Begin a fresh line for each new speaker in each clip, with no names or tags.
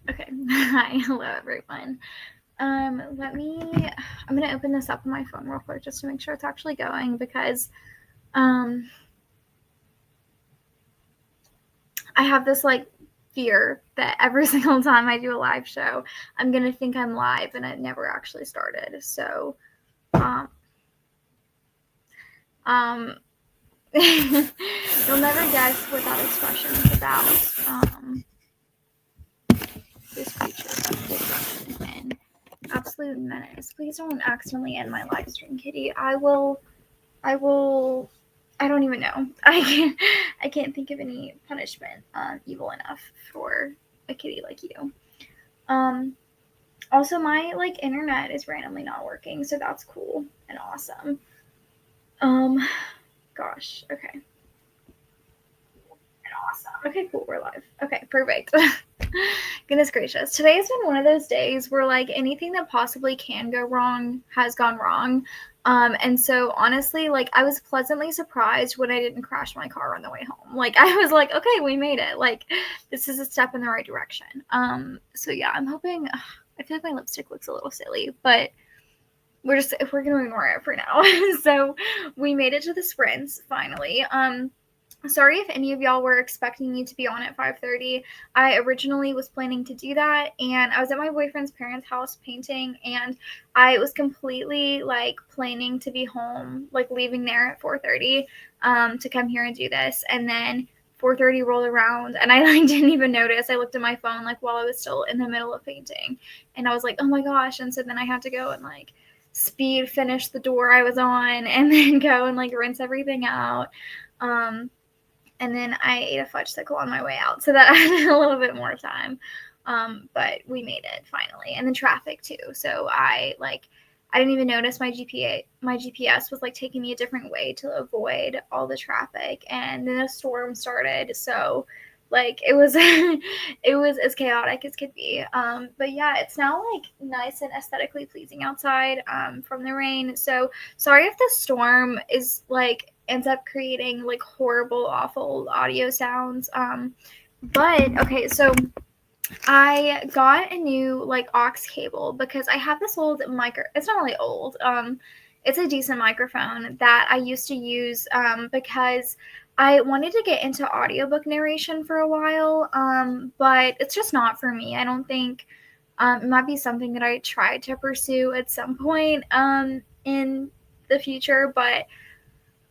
Okay. Hi, hello everyone. I'm gonna open this up on my phone real quick just to make sure it's actually going because um I have this like fear that every single time I do a live show, I'm gonna think I'm live and it never actually started. So um um you'll never guess what that expression is about. This creature is an absolute menace. Please don't accidentally end my live stream, Kitty. I will. I don't even know. I can't think of any punishment evil enough for a kitty like you. Um. Also, my like internet is randomly not working, so that's cool and awesome. Um. Gosh. Okay. Awesome. Okay, cool. We're live. Okay, perfect. Goodness gracious. Today's been one of those days where like anything that possibly can go wrong has gone wrong. And so honestly, like I was pleasantly surprised when I didn't crash my car on the way home. Like I was like, okay, we made it. Like this is a step in the right direction. So yeah, I'm hoping I feel like my lipstick looks a little silly, but we're gonna ignore it for now. So we made it to the sprints finally. Sorry if any of y'all were expecting me to be on at 5:30. I originally was planning to do that, and I was at my boyfriend's parents' house painting, and I was completely like planning to be home, like leaving there at 4:30 to come here and do this, and then 4:30 rolled around and I like didn't even notice. I looked at my phone like while I was still in the middle of painting, and I was like, "Oh my gosh." And so then I had to go and like speed finish the door I was on and then go and like rinse everything out. Um and then I ate a fudgesicle on my way out, so that added a little bit more time. But we made it finally, and then traffic too. So I didn't even notice my GPS was like taking me a different way to avoid all the traffic, and then a storm started. So like it was it was as chaotic as could be. But yeah, it's now like nice and aesthetically pleasing outside from the rain. So sorry if the storm is like ends up creating like horrible, awful audio sounds. But okay, so I got a new like aux cable because I have this old micro. It's not really old. It's a decent microphone that I used to use because I wanted to get into audiobook narration for a while. But it's just not for me. I don't think it might be something that I tried to pursue at some point in the future, but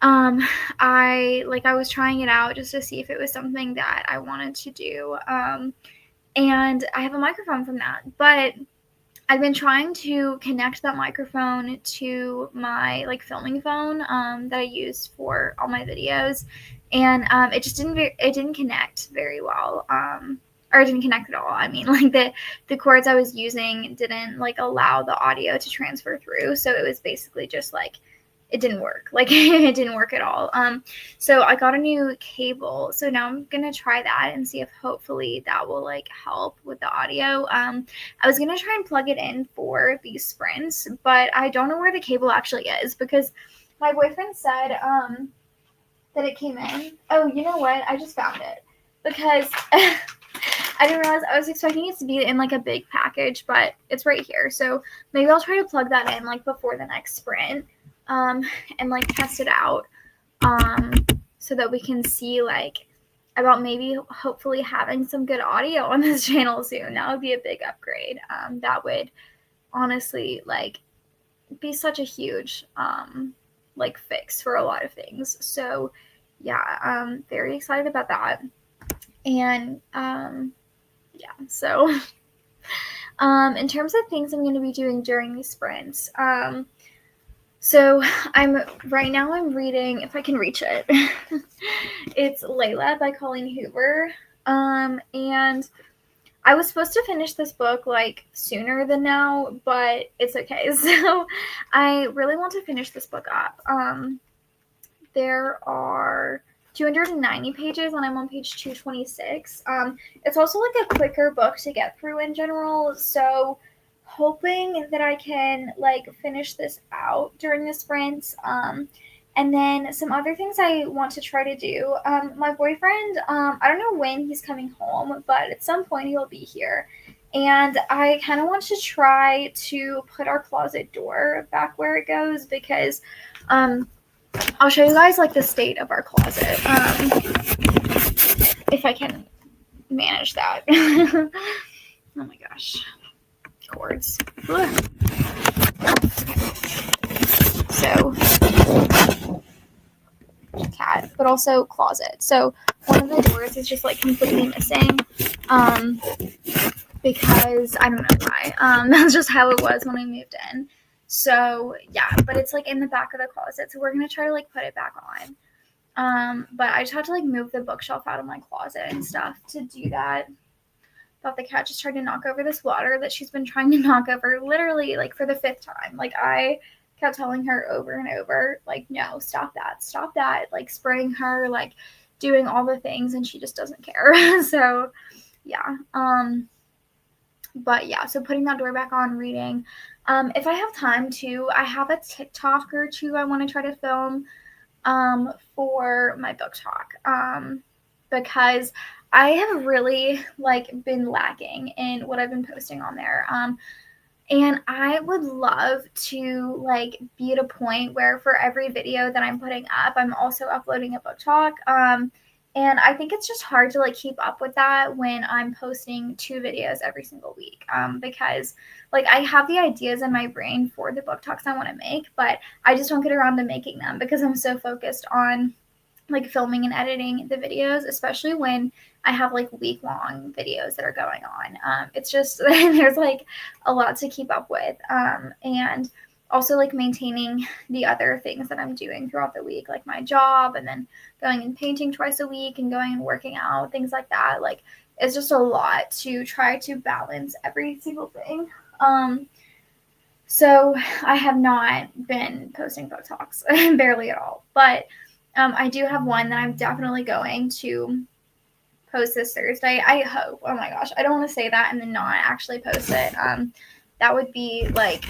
um I was trying it out just to see if it was something that I wanted to do. And I have a microphone from that, but I've been trying to connect that microphone to my like filming phone that I use for all my videos, and it didn't connect very well. Or it didn't connect at all. I mean, like the cords I was using didn't like allow the audio to transfer through, so it was basically just like it didn't work. Like it didn't work at all. So I got a new cable. So now I'm gonna try that and see if hopefully that will like help with the audio. I was gonna try and plug it in for these sprints, but I don't know where the cable actually is because my boyfriend said that it came in. Oh, you know what? I just found it because I didn't realize I was expecting it to be in like a big package, but it's right here. So maybe I'll try to plug that in like before the next sprint, um, and like test it out, um, so that we can see like about maybe hopefully having some good audio on this channel soon. That would be a big upgrade. That would honestly like be such a huge like fix for a lot of things. So yeah, very excited about that. And yeah, so in terms of things I'm going to be doing during these sprints, so I'm reading, if I can reach it. It's Layla by Colleen Hoover. And I was supposed to finish this book like sooner than now, but it's okay. So I really want to finish this book up. There are 290 pages and I'm on page 226. It's also like a quicker book to get through in general, so hoping that I can like finish this out during the sprints. And then some other things I want to try to do. My boyfriend, I don't know when he's coming home, but at some point he'll be here. And I kind of want to try to put our closet door back where it goes because I'll show you guys like the state of our closet if I can manage that. Oh my gosh, cords. Ugh. So cat, but also closet. So one of the doors is just like completely missing. Because I don't know why. That's just how it was when I moved in. So yeah, but it's like in the back of the closet. So we're gonna try to like put it back on. But I just have to like move the bookshelf out of my closet and stuff to do that. Thought the cat just tried to knock over this water that she's been trying to knock over literally like for the 5th time. Like I kept telling her over and over, like, no, stop that, like spraying her, like doing all the things, and she just doesn't care. So yeah. But yeah, so putting that door back on, reading. If I have time to, I have a TikTok or two I want to try to film for my book talk. Because I have really like been lacking in what I've been posting on there. And I would love to like be at a point where for every video that I'm putting up, I'm also uploading a book talk. And I think it's just hard to like keep up with that when I'm posting 2 videos every single week. Because like I have the ideas in my brain for the book talks I want to make, but I just don't get around to making them because I'm so focused on like filming and editing the videos, especially when I have like week-long videos that are going on. It's just there's like a lot to keep up with. And also like maintaining the other things that I'm doing throughout the week, like my job, and then going and painting twice a week and going and working out, things like that. Like it's just a lot to try to balance every single thing. So I have not been posting book talks barely at all, but I do have one that I'm definitely going to post this Thursday. I hope. Oh my gosh, I don't want to say that and then not actually post it. That would be like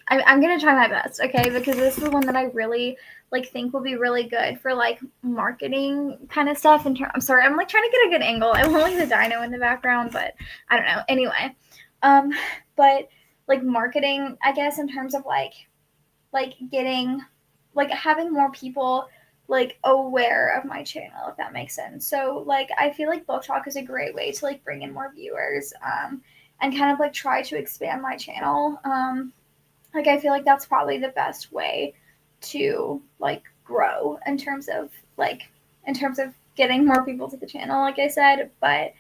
I'm gonna try my best, okay? Because this is the one that I really like think will be really good for like marketing kind of stuff. I'm sorry, I'm like trying to get a good angle. I want like the dino in the background, but I don't know. Anyway, but like marketing, I guess, in terms of like getting like having more people like aware of my channel, if that makes sense. So like I feel like book talk is a great way to like bring in more viewers and kind of like try to expand my channel. Like I feel like that's probably the best way to like grow in terms of getting more people to the channel, like I said. But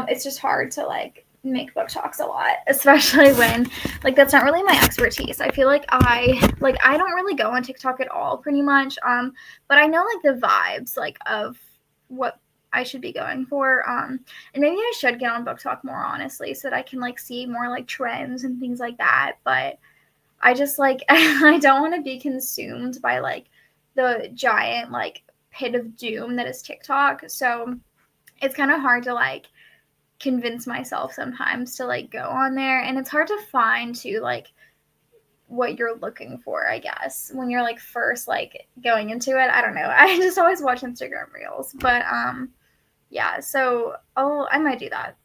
it's just hard to like make book talks a lot, especially when like that's not really my expertise. I feel like I don't really go on TikTok at all pretty much. But I know like the vibes like of what I should be going for. And maybe I should get on book talk more honestly so that I can like see more like trends and things like that. But I just like I don't want to be consumed by like the giant like pit of doom that is TikTok. So it's kind of hard to like convince myself sometimes to like go on there, and it's hard to find too like what you're looking for, I guess, when you're like first like going into it. I don't know. I just always watch Instagram reels, but yeah, so I might do that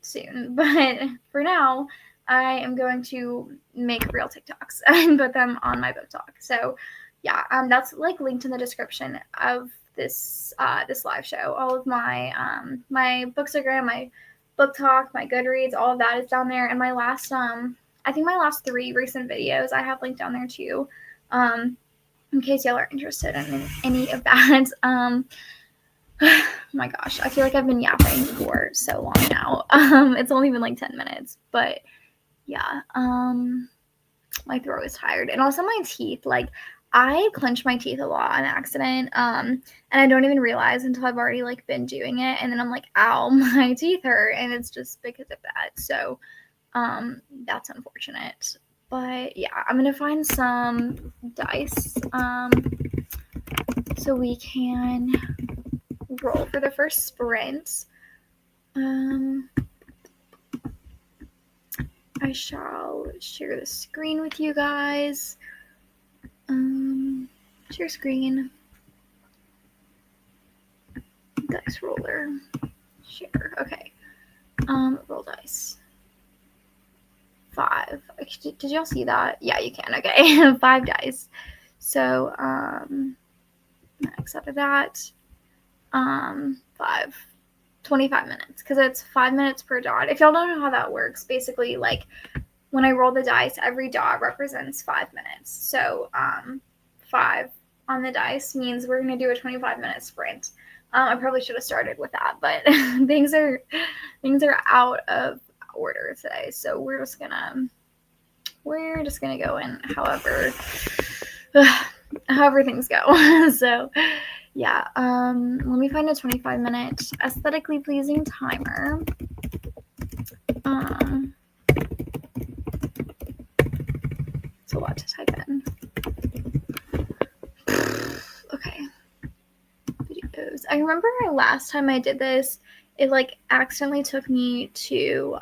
soon, but for now I am going to make real TikToks and put them on my book talk. So yeah, that's like linked in the description of this live show. All of my my Bookstagram, my book talk, my Goodreads, all of that is down there. And my last I think my last 3 recent videos I have linked down there too, in case y'all are interested in any of that. Oh my gosh, I feel like I've been yapping for so long now. It's only been like 10 minutes, but yeah, my throat is tired. And also my teeth, like I clench my teeth a lot on accident. And I don't even realize until I've already like been doing it. And then I'm like, ow, my teeth hurt. And it's just because of that. So, that's unfortunate. But yeah, I'm going to find some dice, so we can roll for the first sprint. I shall share the screen with you guys. Share screen. Dice roller. Share. Okay. Roll dice. 5. Did y'all see that? Yeah, you can. Okay. 5 dice. So, X out of that. 5. 25 minutes, because it's 5 minutes per dot. If y'all don't know how that works, basically, like, when I roll the dice, every dot represents 5 minutes. So 5 on the dice means we're going to do a 25-minute sprint. I probably should have started with that, but things are out of order today. So we're just gonna go in however things go. So yeah, let me find a 25-minute aesthetically pleasing timer. It's a lot to type in. Okay. Videos. I remember last time I did this, it like accidentally took me to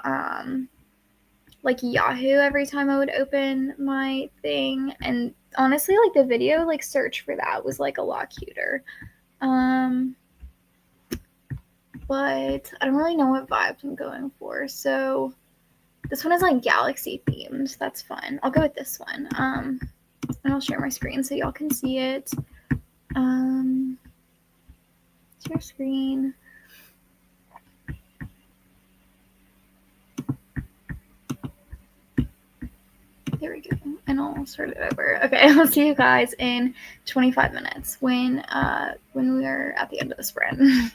like Yahoo every time I would open my thing, and honestly, like the video like search for that was like a lot cuter. But I don't really know what vibes I'm going for, so this one is like galaxy themed. That's fun. I'll go with this one. And I'll share my screen so y'all can see it. Share screen. There we go. And I'll start it over. Okay, I'll see you guys in 25 minutes when we're at the end of the sprint.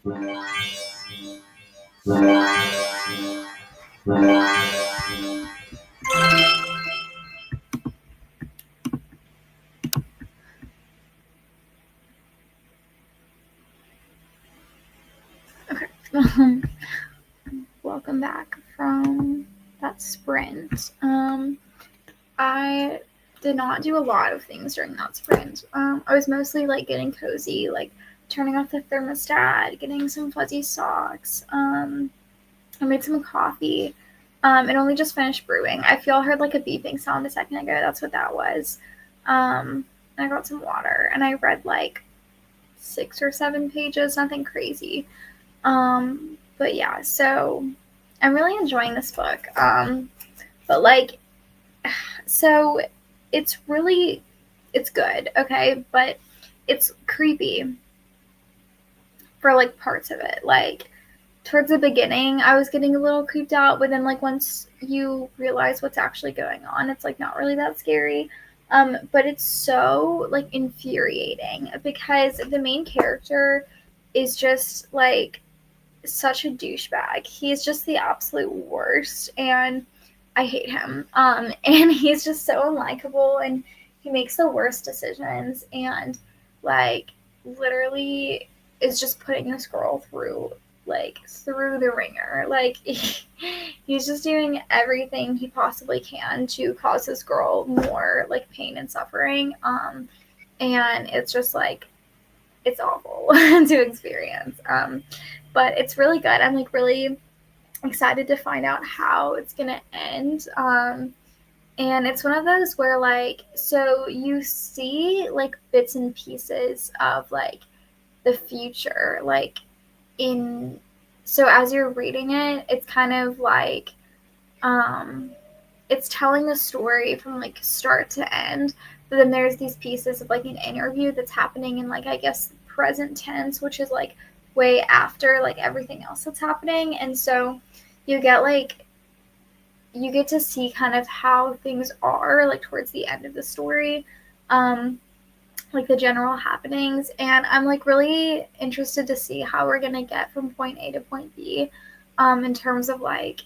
Okay. Welcome back from that sprint. I did not do a lot of things during that sprint. I was mostly like getting cozy, like turning off the thermostat, getting some fuzzy socks. I made some coffee. It only just finished brewing. I feel I heard like a beeping sound a second ago. That's what that was. I got some water and I read like 6 or 7 pages, nothing crazy. But yeah, so I'm really enjoying this book. But like, so it's good, okay, but it's creepy for like parts of it. Like towards the beginning, I was getting a little creeped out, but then like once you realize what's actually going on, it's like not really that scary. But it's so like infuriating because the main character is just like such a douchebag. He's just the absolute worst, and I hate him. And he's just so unlikable, and he makes the worst decisions, and like literally is just putting this girl through the ringer. Like he's just doing everything he possibly can to cause this girl more like pain and suffering. And it's just like it's awful to experience. But it's really good. I'm like really excited to find out how it's gonna end. And it's one of those where like so you see like bits and pieces of like the future, like in so as you're reading it, it's kind of like um it's telling the story from like start to end, but then there's these pieces of like an interview that's happening in like I guess present tense, which is like way after like everything else that's happening. And so you get like you get to see kind of how things are like towards the end of the story, like the general happenings. And I'm like really interested to see how we're gonna get from point A to point B, in terms of like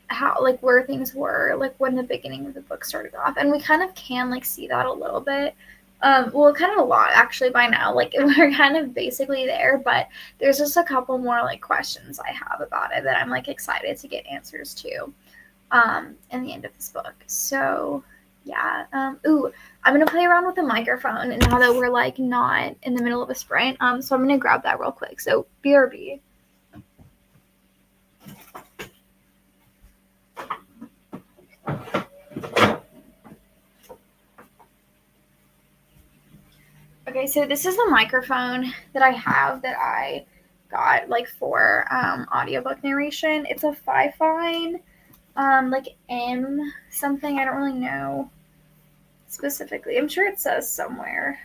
how like where things were like when the beginning of the book started off. And we kind of can like see that a little bit, well kind of a lot actually by now, like we're kind of basically there, but there's just a couple more like questions I have about it that I'm like excited to get answers to in the end of this book. So yeah. Ooh, I'm gonna play around with the microphone now that we're like not in the middle of a sprint, so I'm gonna grab that real quick. So BRB. Okay, so this is the microphone that I have that I got like for audiobook narration. It's a Fifine, like M something. I don't really know specifically. I'm sure it says somewhere.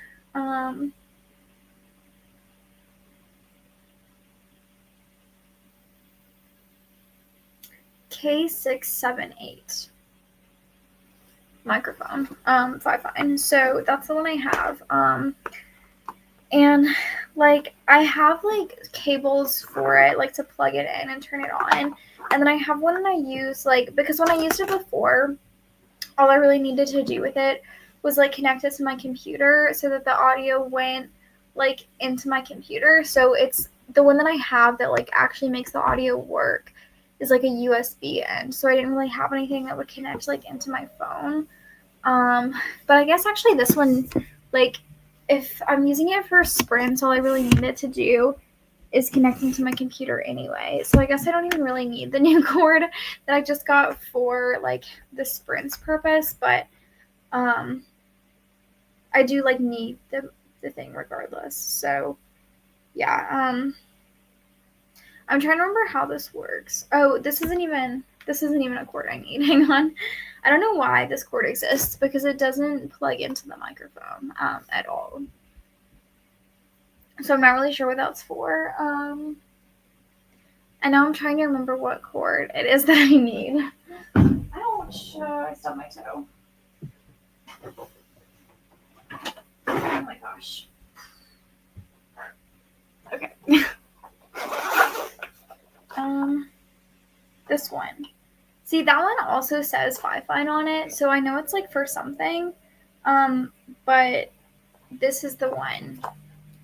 K678 microphone, Fifine. So that's the one I have. And like I have like cables for it, like to plug it in and turn it on. And then I have one that I use like because when I used it before, all I really needed to do with it was like connect it to my computer so that the audio went like into my computer. So it's the one that I have that like actually makes the audio work is like a USB end. So I didn't really have anything that would connect like into my phone. But I guess actually this one, like if I'm using it for sprints, all I really need it to do is connecting to my computer anyway. So I guess I don't even really need the new cord that I just got for like the sprints purpose, but I do like need the thing regardless. So yeah, I'm trying to remember how this works. Oh, this isn't even a cord I need. Hang on. I don't know why this cord exists because it doesn't plug into the microphone at all. So I'm not really sure what that's for. And now I'm trying to remember what cord it is that I need. Ouch! I stubbed my toe. Oh my gosh. Okay. this one. See, that one also says 5-fine on it, so I know it's like for something. But this is the one.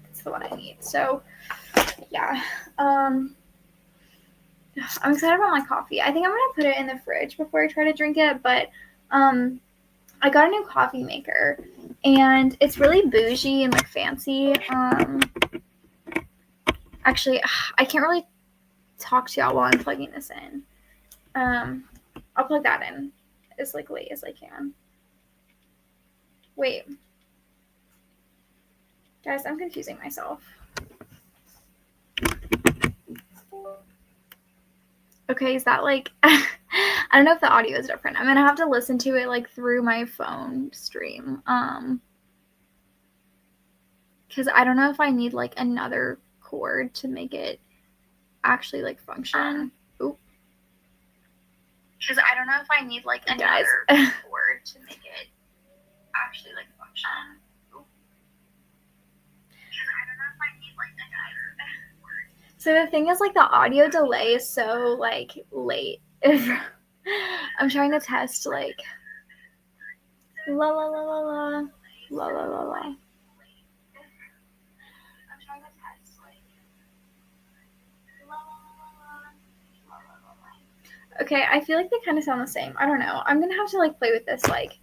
It's the one I need. So, yeah. I'm excited about my coffee. I think I'm gonna put it in the fridge before I try to drink it, but I got a new coffee maker, and it's really bougie and like fancy. Actually, I can't really talk to y'all while I'm plugging this in. I'll plug that in as like late as I can. Wait, guys, I'm confusing myself. Okay, is that like I don't know if the audio is different. I'm gonna have to listen to it like through my phone stream. Because I don't know if I need like another cord to make it actually like function. Because I don't know if I need like another cord to make it actually like function. So the thing is, like, the audio delay is so like late. I'm trying to test like la la la la la la la la la. Okay, I feel like they kind of sound the same. I don't know. I'm gonna have to like play with this like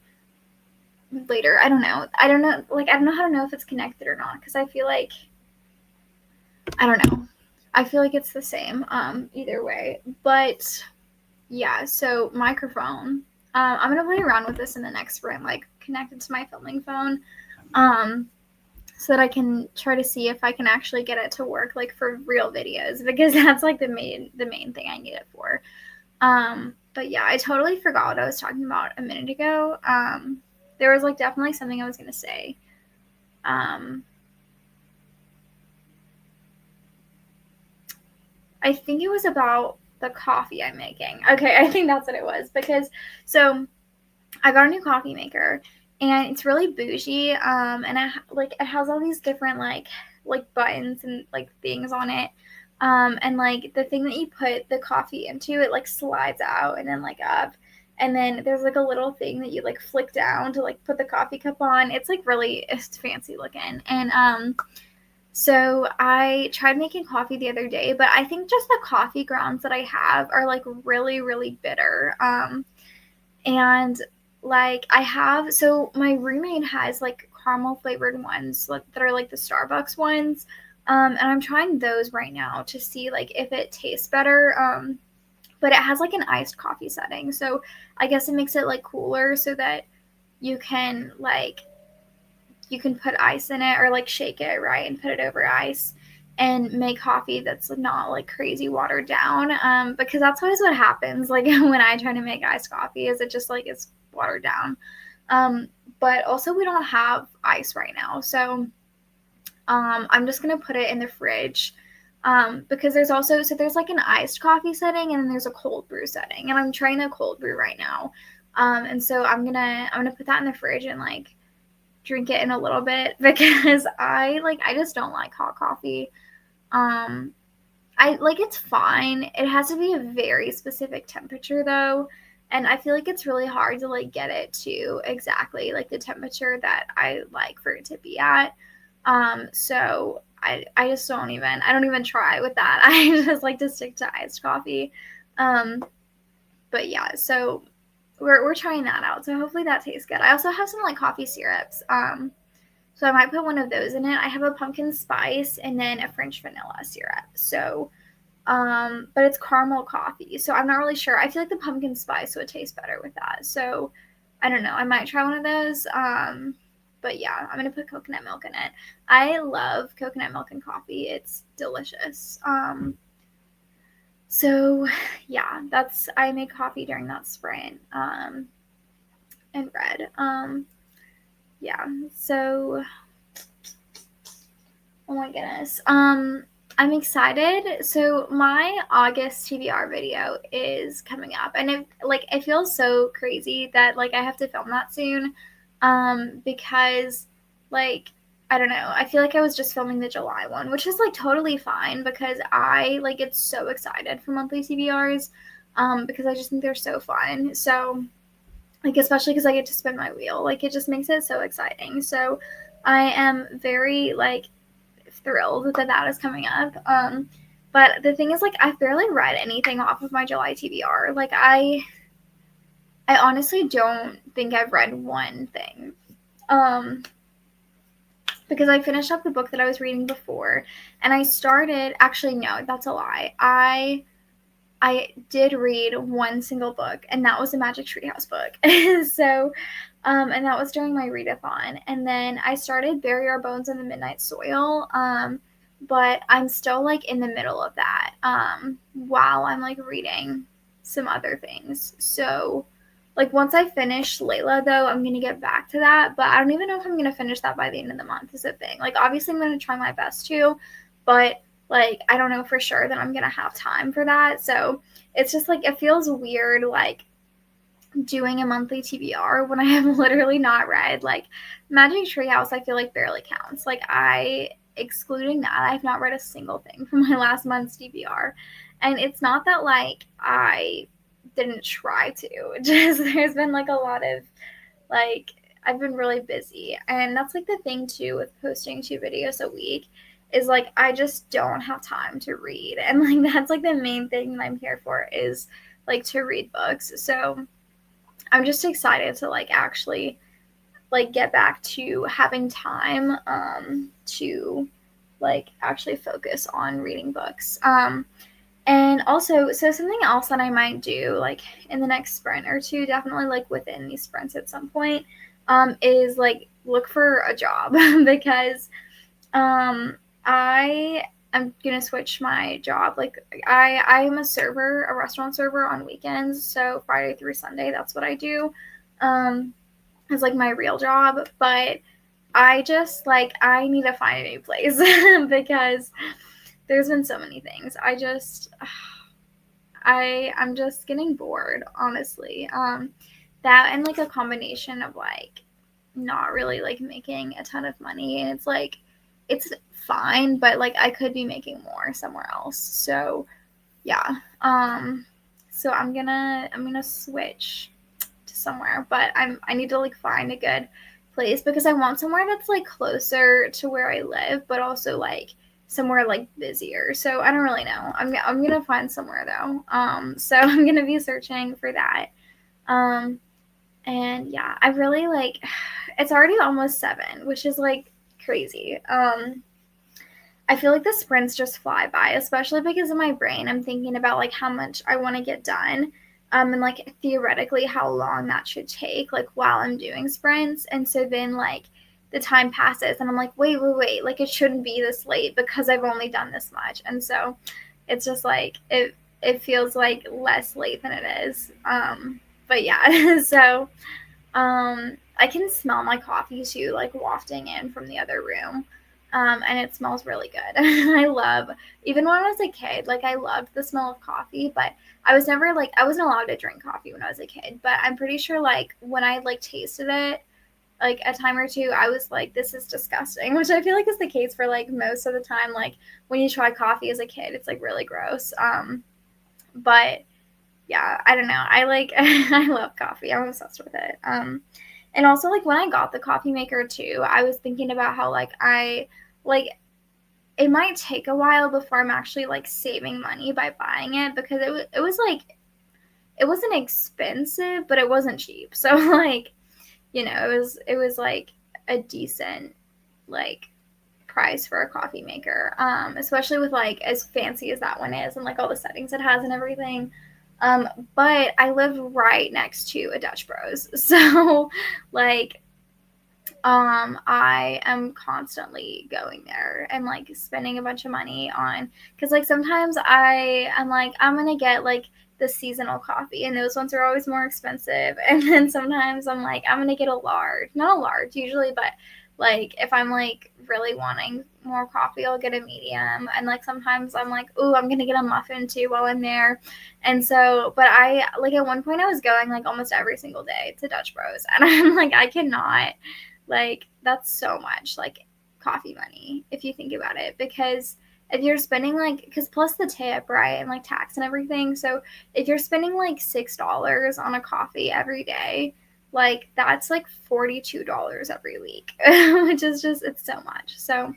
later. I don't know. Like, I don't know how to know if it's connected or not, because I feel like I don't know. I feel like it's the same either way. But yeah, so microphone. I'm gonna play around with this in the next room, like connected to my filming phone, so that I can try to see if I can actually get it to work like for real videos, because that's like the main thing I need it for. But yeah, I totally forgot what I was talking about a minute ago. There was like definitely something I was gonna say. I think it was about the coffee I'm making. Okay, I think that's what it was, because so I got a new coffee maker, and it's really bougie, and it has all these different like buttons and like things on it, and like the thing that you put the coffee into, it like slides out and then like up, and then there's like a little thing that you like flick down to like put the coffee cup on. It's like it's fancy looking, and so I tried making coffee the other day, but I think just the coffee grounds that I have are like really, really bitter. And like so my roommate has like caramel flavored ones that are like the Starbucks ones. And I'm trying those right now to see like if it tastes better. But it has like an iced coffee setting. So I guess it makes it like cooler so that you can put ice in it, or like shake it, right, and put it over ice and make coffee that's not like crazy watered down, because that's always what happens like when I try to make iced coffee, is it just like it's watered down. But also we don't have ice right now, so I'm just gonna put it in the fridge, because there's like an iced coffee setting, and then there's a cold brew setting, and I'm trying the cold brew right now, and so I'm gonna put that in the fridge and like drink it in a little bit, because I just don't like hot coffee. I like, it's fine. It has to be a very specific temperature though, and I feel like it's really hard to like get it to exactly like the temperature that I like for it to be at. So I just don't even try with that. I just like to stick to iced coffee. But yeah, so we're trying that out. So hopefully that tastes good. I also have some like coffee syrups. So I might put one of those in it. I have a pumpkin spice and then a French vanilla syrup. So, but it's caramel coffee. So I'm not really sure. I feel like the pumpkin spice would taste better with that. So I don't know. I might try one of those. But yeah, I'm going to put coconut milk in it. I love coconut milk and coffee. It's delicious. So yeah, I make coffee during that sprint, and red. Yeah, so, oh my goodness. I'm excited. So my August TBR video is coming up, and it feels so crazy that like I have to film that soon, because like, I don't know, I feel like I was just filming the July one, which is like totally fine, because I like get so excited for monthly TBRs. because I just think they're so fun. So, like, especially because I get to spin my wheel, like, it just makes it so exciting. So I am very, like, thrilled that is coming up. But the thing is, like, I've barely read anything off of my July TBR. Like, I honestly don't think I've read one thing. Because I finished up the book that I was reading before, and I started, actually, no, that's a lie. I did read one single book, and that was the Magic Treehouse book. So, and that was during my readathon. And then I started Bury Our Bones in the Midnight Soil, but I'm still, like, in the middle of that, while I'm, like, reading some other things. So, like, once I finish Layla, though, I'm going to get back to that, but I don't even know if I'm going to finish that by the end of the month is the thing. Like, obviously I'm going to try my best to, but, like, I don't know for sure that I'm going to have time for that. So it's just, like, it feels weird, like, doing a monthly TBR when I have literally not read. Like, Magic Treehouse, I feel like barely counts. Like, excluding that, I've not read a single thing from my last month's TBR. And it's not that, like, I didn't try to. Just, there's been, like, a lot of, like, I've been really busy. And that's, like, the thing, too, with posting 2 videos a week is, like, I just don't have time to read. And, like, that's, like, the main thing that I'm here for is, like, to read books. So I'm just excited to, like, actually, like, get back to having time to, like, actually focus on reading books. And also, so something else that I might do, like, in the next sprint or two, definitely, like, within these sprints at some point, is, like, look for a job because I am gonna switch my job. Like, I'm a restaurant server on weekends, so Friday through Sunday, that's what I do. It's, like, my real job, but I just, like, I need to find a new place because there's been so many things. I'm just getting bored, honestly. That and, like, a combination of, like, not really, like, making a ton of money, and it's, like, it's fine, but, like, I could be making more somewhere else. So yeah. So I'm gonna switch to somewhere, but I need to, like, find a good place because I want somewhere that's, like, closer to where I live, but also, like, somewhere, like, busier. So I don't really know. I'm gonna find somewhere though. So I'm gonna be searching for that. And yeah, I really, like, it's already almost 7, which is, like, crazy. I feel like the sprints just fly by, especially because in my brain I'm thinking about, like, how much I want to get done, and, like, theoretically how long that should take, like, while I'm doing sprints. And so then, like, the time passes and I'm like, wait, like, it shouldn't be this late because I've only done this much. And so it's just, like, it feels, like, less late than it is. But yeah, so I can smell my coffee too, like, wafting in from the other room. And it smells really good. Even when I was a kid, like, I loved the smell of coffee, but I was never, like, I wasn't allowed to drink coffee when I was a kid. But I'm pretty sure, like, when I, like, tasted it, like, a time or two, I was like, this is disgusting, which I feel like is the case for, like, most of the time. Like, when you try coffee as a kid, it's, like, really gross. But yeah, I don't know. I, like, I love coffee. I'm obsessed with it. And also, like, when I got the coffee maker too, I was thinking about how, like, it might take a while before I'm actually, like, saving money by buying it because it was like, it wasn't expensive, but it wasn't cheap. So, like, you know, it was like a decent, like, price for a coffee maker, especially with, like, as fancy as that one is and, like, all the settings it has and everything. But I live right next to a Dutch Bros, so, like, I am constantly going there and, like, spending a bunch of money on, because, like, sometimes I'm like, I'm gonna get, like, the seasonal coffee, and those ones are always more expensive. And then sometimes I'm like, I'm gonna get a large, not a large usually, but, like, if I'm, like, really wanting more coffee, I'll get a medium. And, like, sometimes I'm like, ooh, I'm gonna get a muffin too while I'm there. And so, but I, like, at one point I was going, like, almost every single day to Dutch Bros, and I'm like, I cannot, like, that's so much, like, coffee money if you think about it, because if you're spending like, because plus the tip, right, and like tax and everything, so if you're spending like $6 on a coffee every day, like that's like $42 every week, which is just, it's so much. So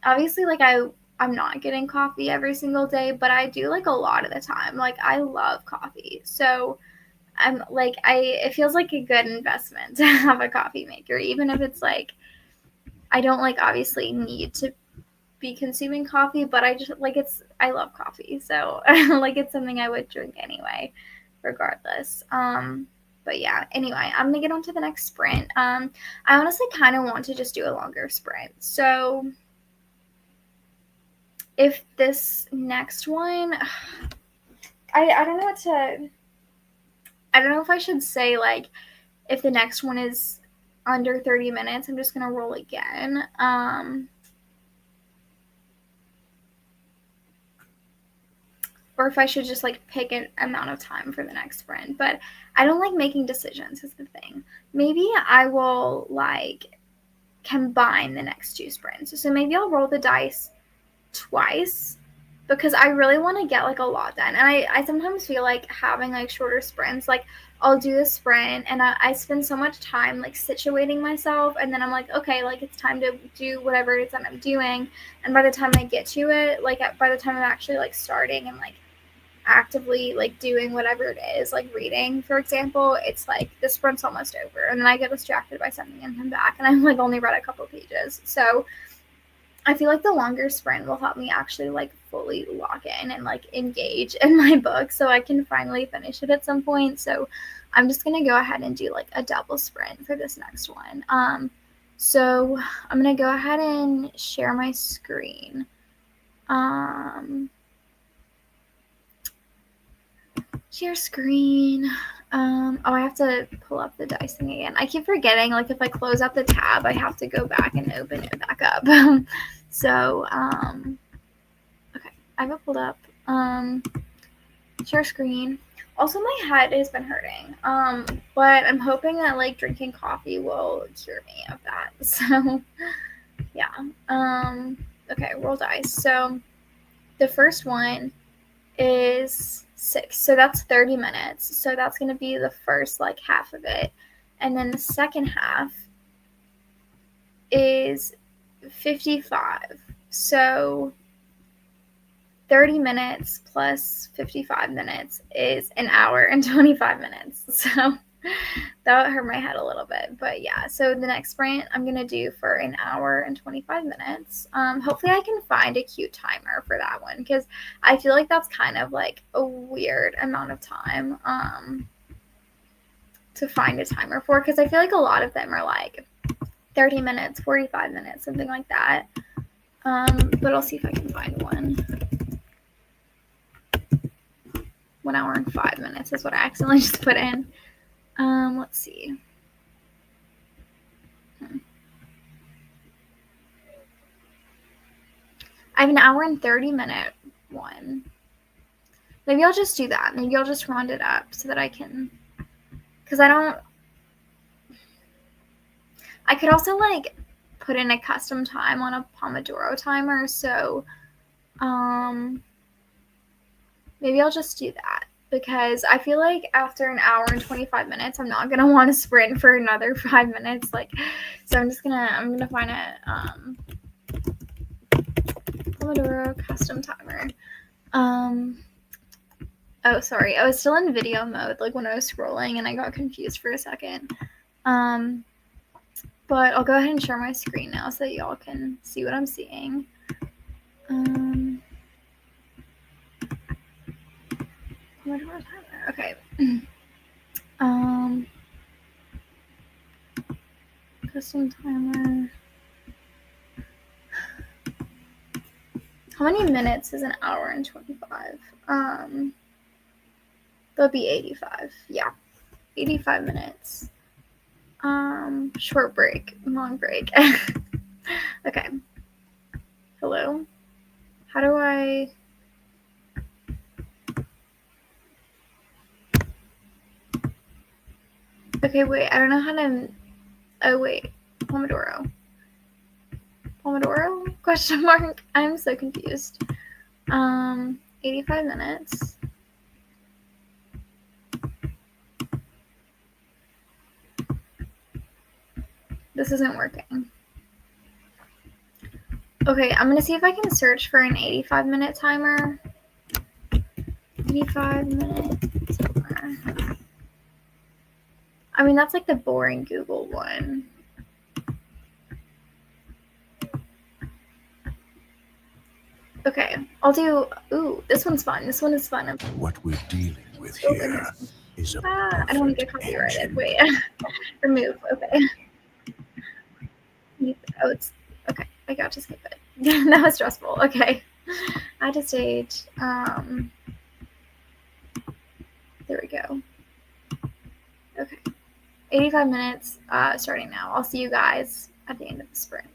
obviously, like I'm not getting coffee every single day, but I do like a lot of the time. Like I love coffee, so I'm like, it feels like a good investment to have a coffee maker, even if it's like, I don't like obviously need to be consuming coffee, but I just like, I love coffee, so like it's something I would drink anyway, regardless. But yeah, anyway, I'm gonna get on to the next sprint. I honestly kind of want to just do a longer sprint. So if this next one, I don't know what to, I don't know if I should say like, if the next one is under 30 minutes, I'm just gonna roll again. Or if I should just like pick an amount of time for the next sprint. But I don't like making decisions is the thing. Maybe I will like combine the next two sprints. So maybe I'll roll the dice twice because I really want to get like a lot done. And I sometimes feel like having like shorter sprints, like I'll do a sprint and I spend so much time like situating myself, and then I'm like, okay, like it's time to do whatever it is that I'm doing. And by the time I get to it, like by the time I'm actually like starting and like actively like doing whatever it is, like reading, for example, it's like the sprint's almost over, and then I get distracted by something and come back and I'm like only read a couple pages. So I feel like the longer sprint will help me actually like fully lock in and like engage in my book so I can finally finish it at some point. So I'm just gonna go ahead and do like a double sprint for this next one. So I'm gonna go ahead and share my screen. Share screen. Oh, I have to pull up the dice thing again. I keep forgetting, like, if I close out the tab, I have to go back and open it back up. So, okay, I have it pulled up. Share screen. Also, my head has been hurting. But I'm hoping that, like, drinking coffee will cure me of that. So, yeah. Okay, roll dice. So, the first one is 6, so that's 30 minutes, so that's going to be the first like half of it, and then the second half is 55, so 30 minutes plus 55 minutes is an hour and 25 minutes, so that hurt my head a little bit. But yeah, so the next sprint I'm gonna do for an hour and 25 minutes. Hopefully I can find a cute timer for that one, because I feel like that's kind of like a weird amount of time to find a timer for, because I feel like a lot of them are like 30 minutes, 45 minutes, something like that. But I'll see if I can find one. 1 hour and 5 minutes is what I accidentally just put in. Let's see. I have an hour and 30 minute one. Maybe I'll just do that. Maybe I'll just round it up so that I can, because I could also like put in a custom time on a Pomodoro timer. So, maybe I'll just do that, because I feel like after an hour and 25 minutes, I'm not going to want to sprint for another 5 minutes. Like, so I'm going to find a, Pomodoro custom timer. Oh, sorry. I was still in video mode, like when I was scrolling, and I got confused for a second. But I'll go ahead and share my screen now so that y'all can see what I'm seeing. Pomodoro timer. Okay. Custom timer. How many minutes is an hour and 25? That'll be 85. Yeah. 85 minutes. Short break. Long break. Okay. Hello? How do I... Okay, wait. I don't know how to... Oh, wait. Pomodoro. Pomodoro? Question mark. I'm so confused. 85 minutes. This isn't working. Okay, I'm gonna see if I can search for an 85-minute timer. 85-minute timer. I mean, that's like the boring Google one. Okay, I'll do. Ooh, this one's fun. This one is fun.
What we're dealing with here is a
I don't want to get
perfect
copyrighted.
engine.
Wait, remove. Okay. Oh, it's okay. I got to skip it. That was stressful. Okay. I just ate. There we go. Okay. 85 minutes. Starting now. I'll see you guys at the end of the sprint.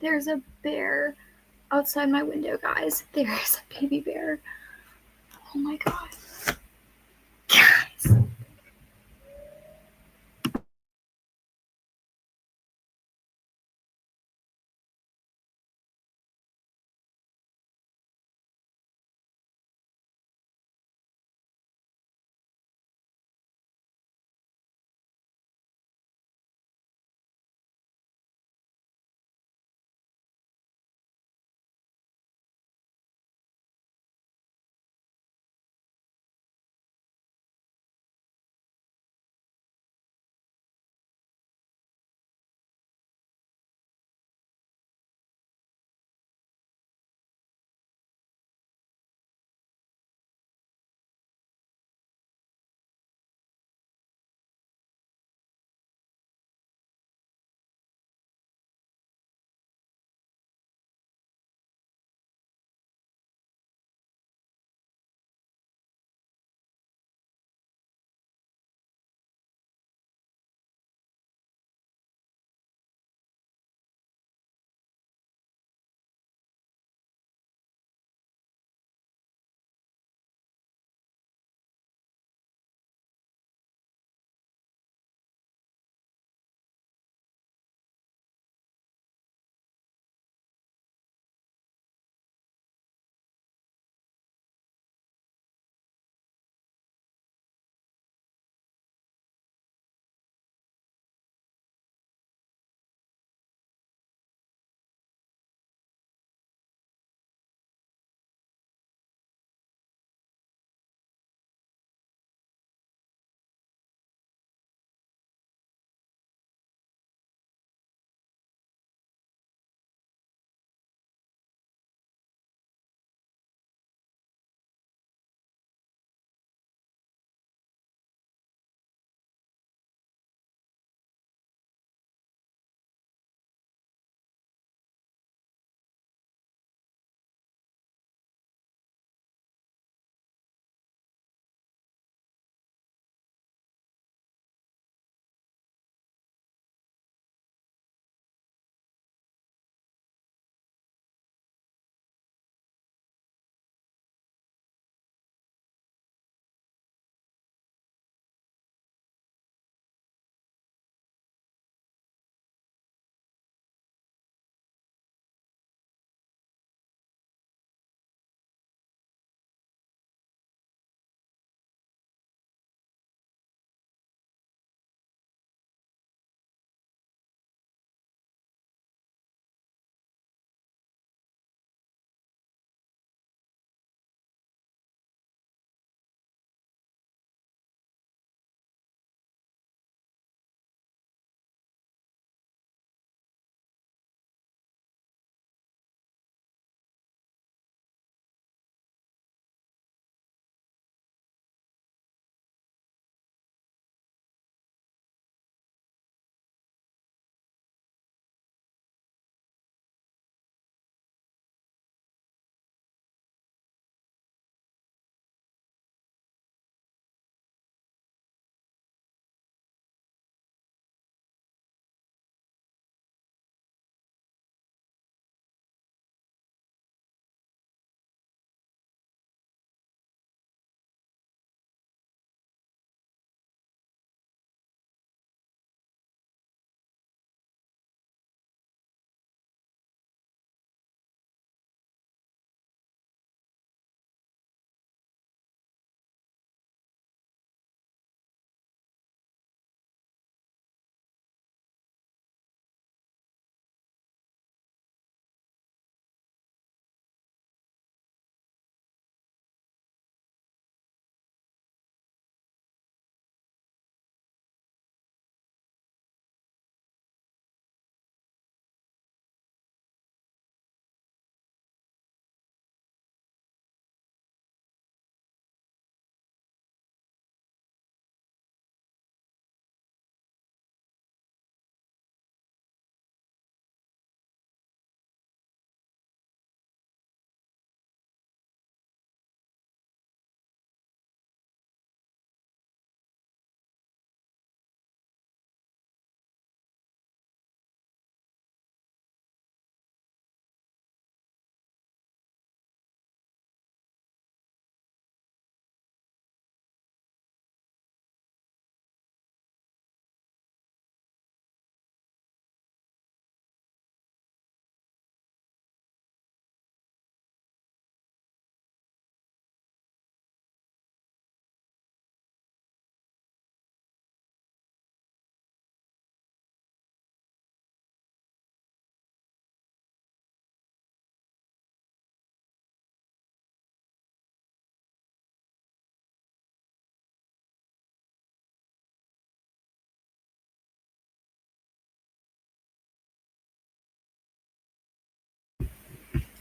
There's a bear outside my window, guys. There is a baby bear. Oh my god. Guys.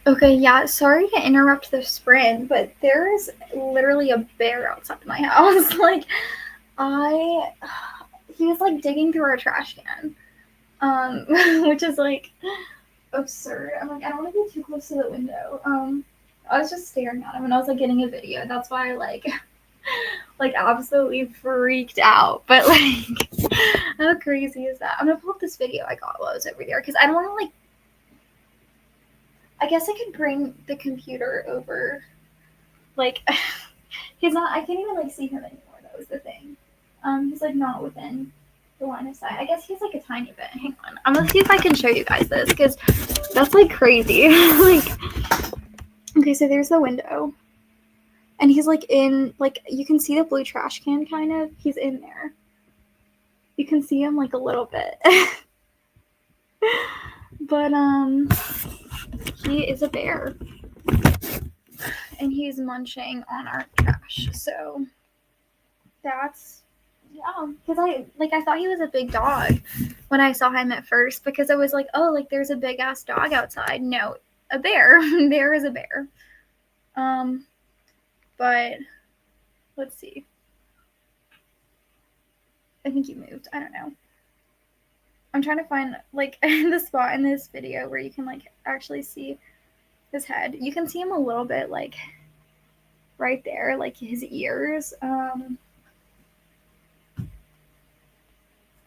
Okay, yeah, sorry to interrupt the sprint, but there is literally a bear outside my house. Like, I, he was like digging through our trash can, which is like absurd. I'm like, I don't want to be too close to the window. I was just staring at him and I was like getting a video. That's why I like absolutely freaked out. But like, how crazy is that? I'm gonna pull up this video I got while I was over there because I don't want to like. I guess I could bring the computer over. Like, he's not. I can't even like see him anymore. That was the thing. He's like not within the line of sight. I guess he's like a tiny bit. Hang on. I'm gonna see if I can show you guys this because that's like crazy. Like, okay, so there's the window, and he's like in like you can see the blue trash can kind of. He's in there. You can see him like a little bit. But he is a bear. And he's munching on our trash. So that's yeah, because I thought he was a big dog when I saw him at first because I was like, oh, like there's a big ass dog outside. No, a bear. There is a bear. But let's see. I think he moved. I don't know. I'm trying to find like the spot in this video where you can like actually see his head. You can see him a little bit like right there, like his ears.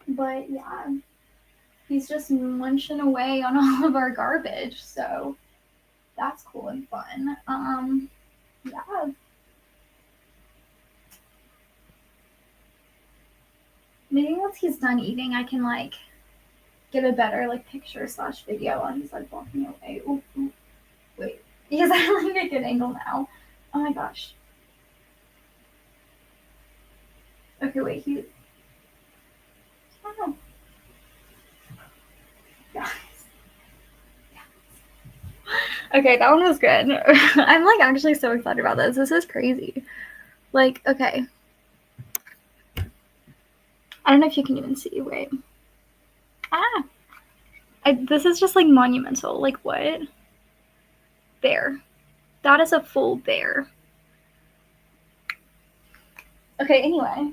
But yeah, he's just munching away on all of our garbage. So that's cool and fun. Yeah. Maybe once he's done eating, I can like get a better like picture slash video while he's like walking away. Ooh, ooh, wait, because I like a good angle now. Oh my gosh. Okay, wait. He. Oh. Guys. Okay, that one was good. I'm like actually so excited about this. This is crazy. Like, okay. I don't know if you can even see. Wait. Ah. This is just like monumental. Like, what? Bear. That is a full bear. Okay, anyway.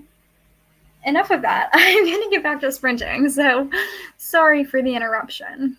Enough of that. I'm going to get back to sprinting. So, sorry for the interruption.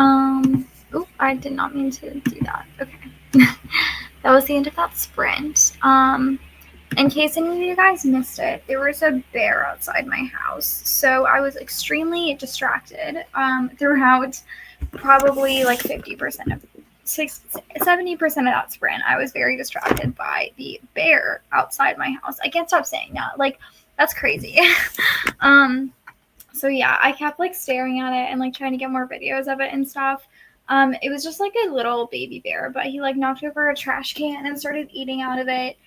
Oh, I did not mean to do that. Okay. That was the end of that sprint. In case any of you guys missed it, there was a bear outside my house. So I was extremely distracted throughout probably like 50% of 70% of that sprint. I was very distracted by the bear outside my house. I can't stop saying that. Like, that's crazy. So yeah, I kept like staring at it and like trying to get more videos of it and stuff. It was just like a little baby bear, but he like knocked over a trash can and started eating out of it.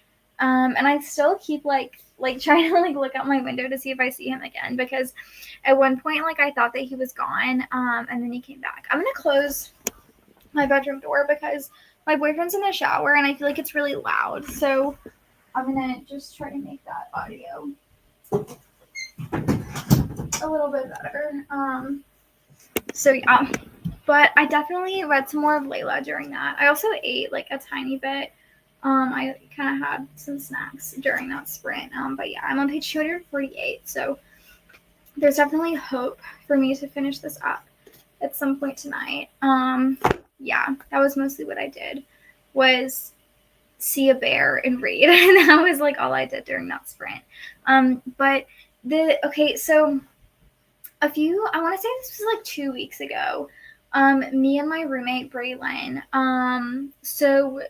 And I still keep like trying to like look out my window to see if I see him again, because at one point like I thought that he was gone, and then he came back. I'm gonna close my bedroom door because my boyfriend's in the shower and I feel like it's really loud. So I'm gonna just try to make that audio a little bit better. So yeah, but I definitely read some more of Layla during that. I also ate like a tiny bit. I kind of had some snacks during that sprint. But yeah, I'm on page 248, so there's definitely hope for me to finish this up at some point tonight. Yeah, that was mostly what I did, was see a bear and read, and that was like all I did during that sprint. But so I want to say this was like 2 weeks ago. Me and my roommate Braylon. So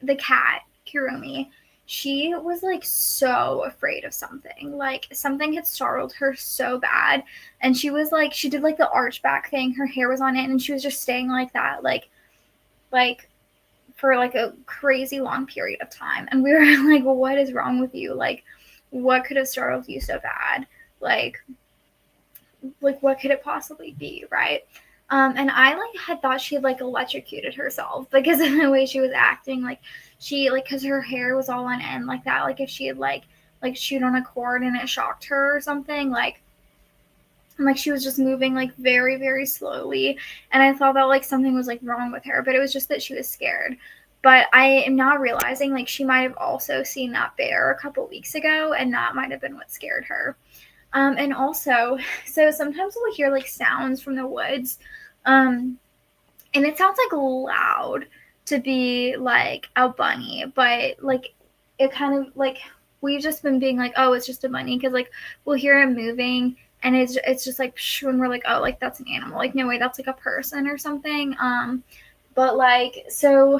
the cat Kirumi, she was like so afraid of something. Like something had startled her so bad, and she was like, she did like the arch back thing. Her hair was on it, and she was just staying like that, like for like a crazy long period of time. And we were like, well, what is wrong with you? Like, what could have startled you so bad? Like what could it possibly be, right? And I like had thought she had like electrocuted herself because of the way she was acting. Like she like, because her hair was all on end like that. Like if she had like shoot on a cord and it shocked her or something, like she was just moving like very very slowly, and I thought that like something was like wrong with her, but it was just that she was scared. But I am now realizing like she might have also seen that bear a couple weeks ago, and that might have been what scared her. And also, so sometimes we'll hear like sounds from the woods, and it sounds like loud to be like a bunny, but like it kind of like, we've just been being like, oh, it's just a bunny, because like we'll hear him moving, and it's just like when we're like, oh, like that's an animal, like no way, that's like a person or something. But like, so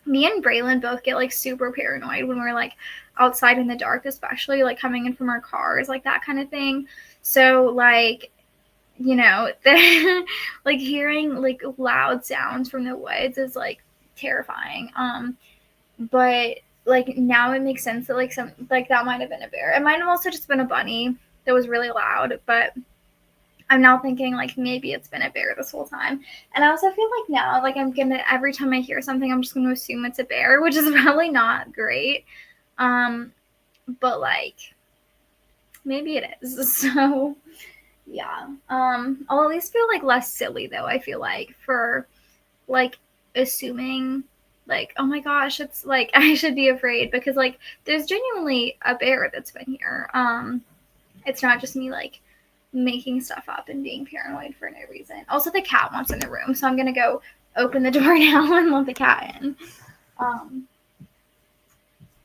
me and Braylon both get like super paranoid when we're like outside in the dark, especially like coming in from our cars, like that kind of thing. So like, you know, like hearing like loud sounds from the woods is like terrifying. But like now it makes sense that like some like that might have been a bear. It might have also just been a bunny that was really loud, but I'm now thinking like maybe it's been a bear this whole time. And I also feel like now like I'm gonna, every time I hear something, I'm just gonna assume it's a bear, which is probably not great. But like maybe it is. So yeah. I'll at least feel like less silly though, I feel like, for like assuming like, oh my gosh, it's like I should be afraid, because like there's genuinely a bear that's been here. It's not just me like making stuff up and being paranoid for no reason. Also, the cat wants in the room, so I'm gonna go open the door now and let the cat in.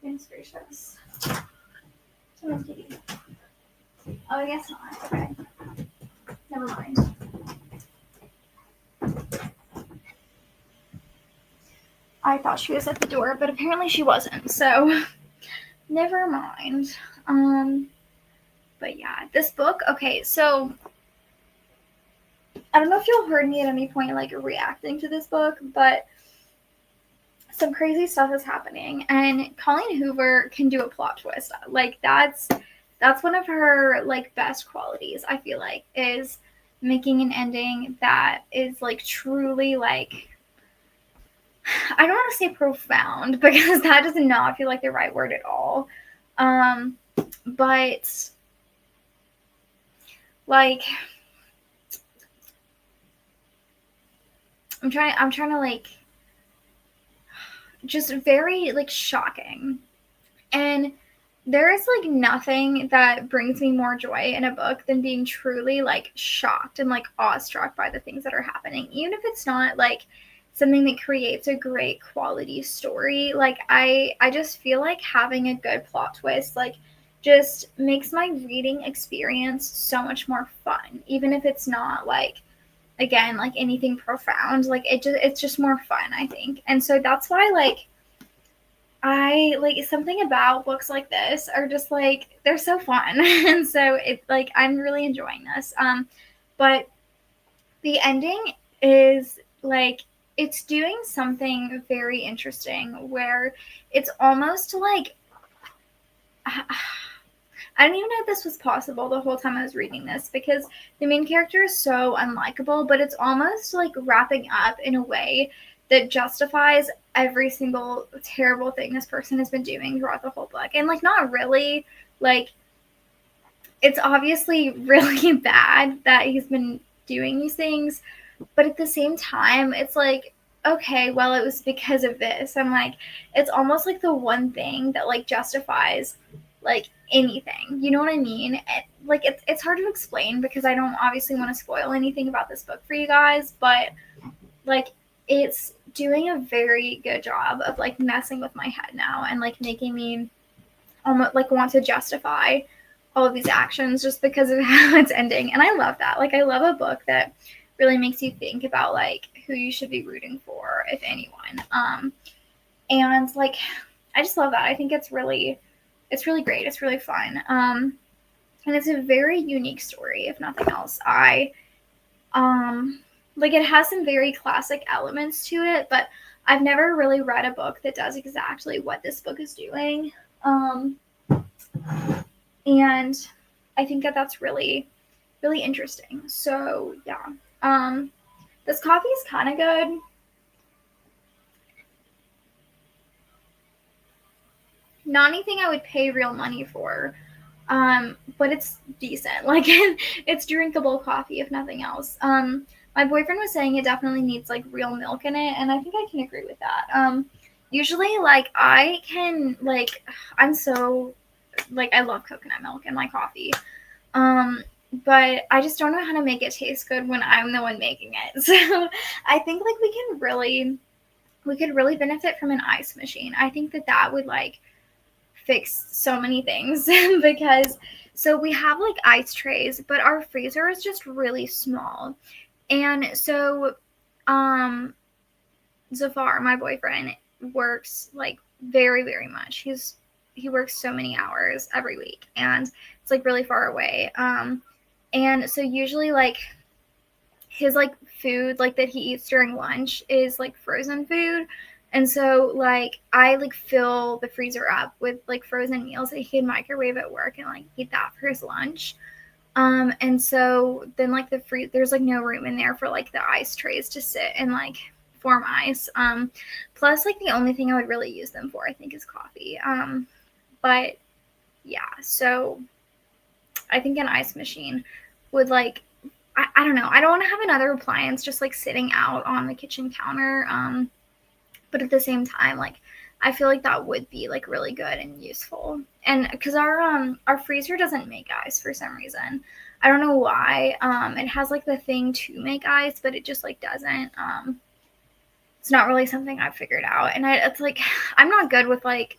Goodness gracious. Oh, I guess not. Okay. Never mind. I thought she was at the door, but apparently she wasn't, so never mind. But yeah, this book, okay, so I don't know if y'all heard me at any point like reacting to this book, but some crazy stuff is happening, and Colleen Hoover can do a plot twist. Like that's one of her like best qualities, I feel like, is making an ending that is like truly like, I don't want to say profound, because that does not feel like the right word at all. But like I'm trying to like, just very like shocking. And there is like nothing that brings me more joy in a book than being truly like shocked and like awestruck by the things that are happening, even if it's not like something that creates a great quality story. Like I just feel like having a good plot twist like just makes my reading experience so much more fun, even if it's not like, again, like anything profound. Like it's just more fun, I think. And so that's why like I like something about books like this are just like they're so fun. And so it's like I'm really enjoying this. But the ending is like it's doing something very interesting where it's almost like I don't even know if this was possible the whole time I was reading this, because the main character is so unlikable, but it's almost like wrapping up in a way that justifies every single terrible thing this person has been doing throughout the whole book. And like not really, like it's obviously really bad that he's been doing these things, but at the same time, it's like, okay, well, it was because of this. I'm like, it's almost like the one thing that like justifies like anything. You know what I mean? Like it's hard to explain because I don't obviously want to spoil anything about this book for you guys, but like it's doing a very good job of like messing with my head now and like making me almost like want to justify all of these actions just because of how it's ending. And I love that. Like I love a book that really makes you think about like who you should be rooting for, if anyone. And like I just love that. I think it's really great. It's really fun. And it's a very unique story, if nothing else. I like it has some very classic elements to it, but I've never really read a book that does exactly what this book is doing. And I think that that's really, really interesting. So yeah, this coffee is kind of good. Not anything I would pay real money for, but it's decent. Like it's drinkable coffee, if nothing else. My boyfriend was saying it definitely needs like real milk in it, and I think I can agree with that. Usually, like I can like I'm so like I love coconut milk in my coffee. Um, but I just don't know how to make it taste good when I'm the one making it. So I think like we could really benefit from an ice machine. I think that that would like fix so many things because so we have like ice trays, but our freezer is just really small. And so Zafar, my boyfriend, works like very, very much. He works so many hours every week and it's like really far away. And so usually like his like food like that he eats during lunch is like frozen food. And so like I like fill the freezer up with like frozen meals that he can microwave at work and like eat that for his lunch. And so then like there's like no room in there for like the ice trays to sit and like form ice. Plus like the only thing I would really use them for I think is coffee. But yeah, so I think an ice machine would like I don't know. I don't want to have another appliance just like sitting out on the kitchen counter. But at the same time, like I feel like that would be like really good and useful. And because our freezer doesn't make ice for some reason. I don't know why. It has like the thing to make ice, but it just like doesn't. It's not really something I've figured out. And it's like I'm not good with like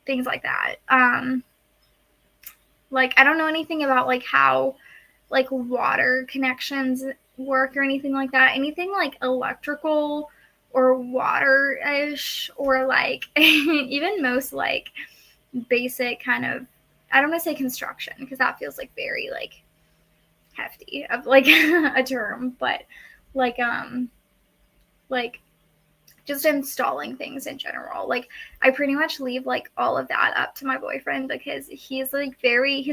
things like that. Like I don't know anything about like how like water connections work or anything like that. Anything like electrical or water-ish or like even most like basic kind of I don't want to say construction because that feels like very like hefty of like a term, but like like just installing things in general. Like I pretty much leave like all of that up to my boyfriend because he's a very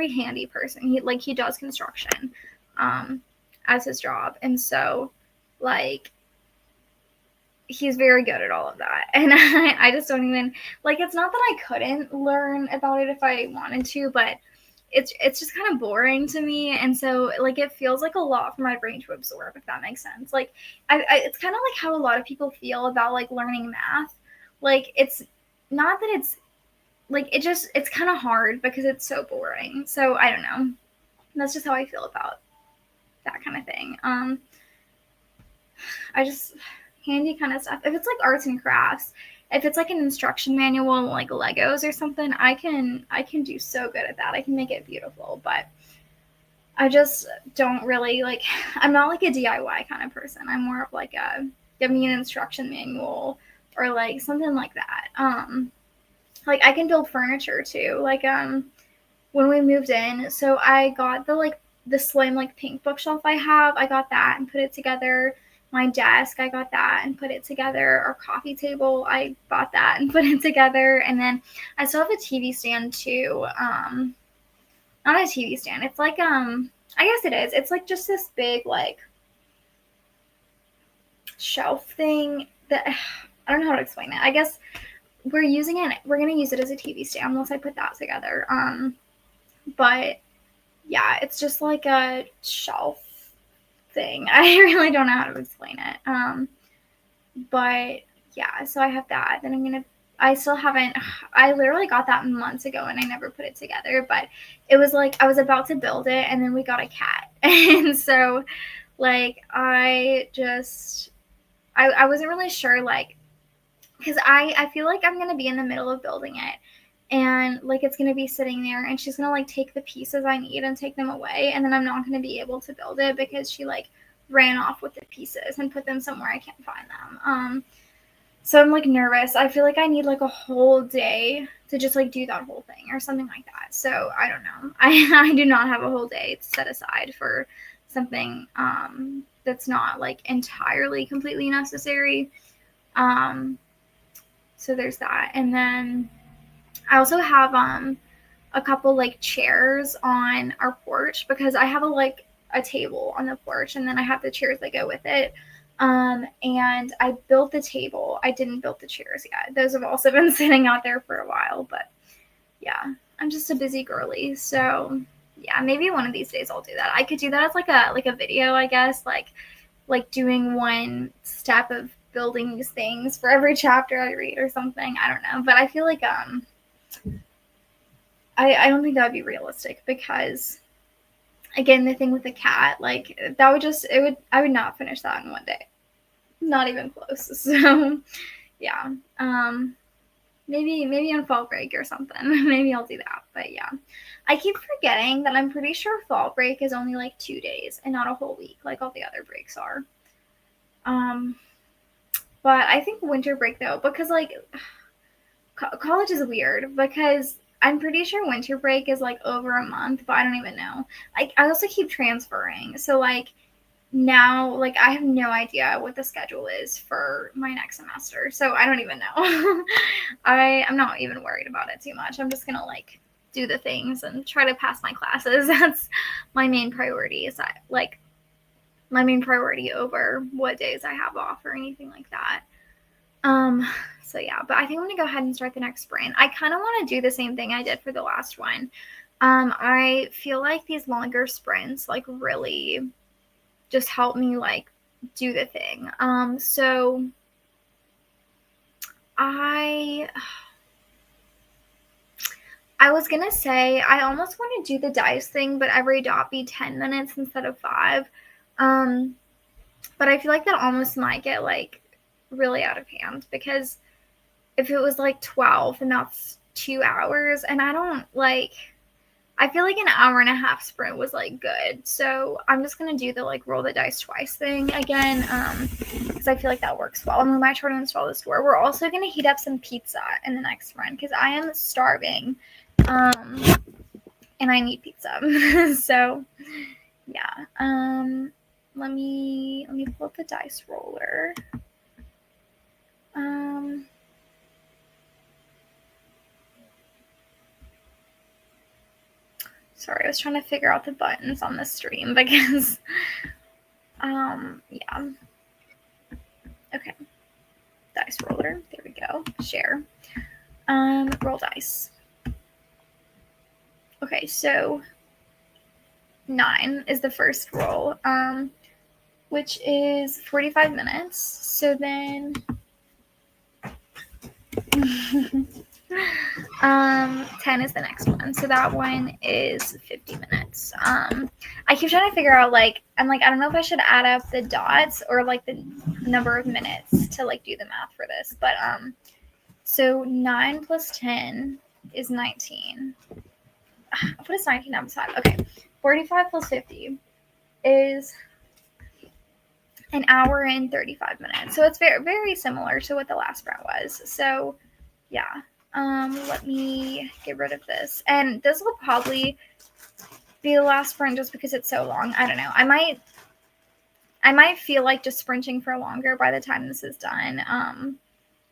handy person. He does construction as his job. And so like he's very good at all of that. And I just don't even like it's not that I couldn't learn about it if I wanted to, but it's just kind of boring to me, and so like it feels like a lot for my brain to absorb, if that makes sense. Like it's kind of like how a lot of people feel about like learning math. Like it's not that it's like, it's kind of hard because it's so boring. So I don't know. That's just how I feel about that kind of thing. I just handy kind of stuff. If it's like arts and crafts, if it's like an instruction manual, like Legos or something, I can do so good at that. I can make it beautiful, but I just don't really like. I'm not like a DIY kind of person. I'm more of like a give me an instruction manual or like something like that. Like I can build furniture too. Like when we moved in, so I got the slim like pink bookshelf I have. I got that and put it together. My desk, I got that and put it together. Our coffee table, I bought that and put it together. And then I still have a TV stand too. Not a TV stand. It's like I guess it is. It's like just this big like shelf thing that I don't know how to explain it. I guess we're gonna use it as a TV stand once I put that together. But yeah, it's just like a shelf thing. I really don't know how to explain it. But yeah, so I have that. Then I still haven't, I literally got that months ago and I never put it together, but it was like, I was about to build it and then we got a cat. And so like, I wasn't really sure, like, because I feel like I'm going to be in the middle of building it and like it's going to be sitting there and she's going to like take the pieces I need and take them away. And then I'm not going to be able to build it because she like ran off with the pieces and put them somewhere I can't find them. So I'm like nervous. I feel like I need like a whole day to just like do that whole thing or something like that. So I don't know. I do not have a whole day set aside for something that's not like entirely completely necessary. So there's that. And then I also have a couple like chairs on our porch because I have a table on the porch and then I have the chairs that go with it. And I built the table. I didn't build the chairs yet. Those have also been sitting out there for a while, but yeah, I'm just a busy girly. So yeah, maybe one of these days I'll do that. I could do that as like a video, I guess, like doing one step of building these things for every chapter I read or something. I don't know, but I feel like I don't think that would be realistic because again, the thing with the cat, like that would I would not finish that in one day. Not even close. So yeah. Maybe on fall break or something. Maybe I'll do that. But yeah. I keep forgetting that I'm pretty sure fall break is only like 2 days and not a whole week like all the other breaks are. But I think winter break though, because like college is weird because I'm pretty sure winter break is like over a month, but I don't even know. I also keep transferring. So like now, like I have no idea what the schedule is for my next semester. So I don't even know. I'm not even worried about it too much. I'm just going to like do the things and try to pass my classes. That's my main priority is like my main priority over what days I have off or anything like that. So yeah, but I think I'm gonna go ahead and start the next sprint. I kind of want to do the same thing I did for the last one. I feel like these longer sprints like really just help me like do the thing. So I was gonna say I almost want to do the dice thing, but every dot be 10 minutes instead of 5. But I feel like that almost might get like really out of hand because if it was like 12 and that's 2 hours and I feel like an hour and a half sprint was like good. So I'm just going to do the like roll the dice twice thing again. Because I feel like that works well. And we might try to install this door. We're also going to heat up some pizza in the next sprint because I am starving. And I need pizza. So yeah. Let me pull up the dice roller. Sorry, I was trying to figure out the buttons on the stream because, yeah. Okay. Dice roller. There we go. Share. Roll dice. Okay, so 9 is the first roll, which is 45 minutes. So then 10 is the next one. So that one is 50 minutes. I keep trying to figure out, like, I'm like, I don't know if I should add up the dots or like the number of minutes to like do the math for this. But so 9 plus 10 is 19. What is 19 times 5? Okay. 45 plus 50 is an hour and 35 minutes. So it's very, very similar to what the last sprint was. So yeah. Let me get rid of this. And this will probably be the last sprint just because it's so long. I don't know. I might feel like just sprinting for longer by the time this is done.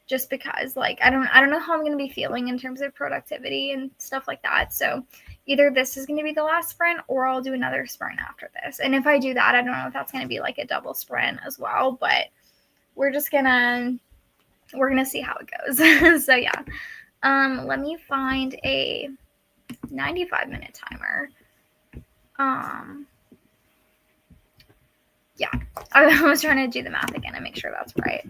Just because, like, I don't know how I'm going to be feeling in terms of productivity and stuff like that. So either this is going to be the last sprint or I'll do another sprint after this. And if I do that, I don't know if that's going to be like a double sprint as well, but we're going to see how it goes. So yeah. Let me find a 95-minute timer. Yeah, I was trying to do the math again and make sure that's right.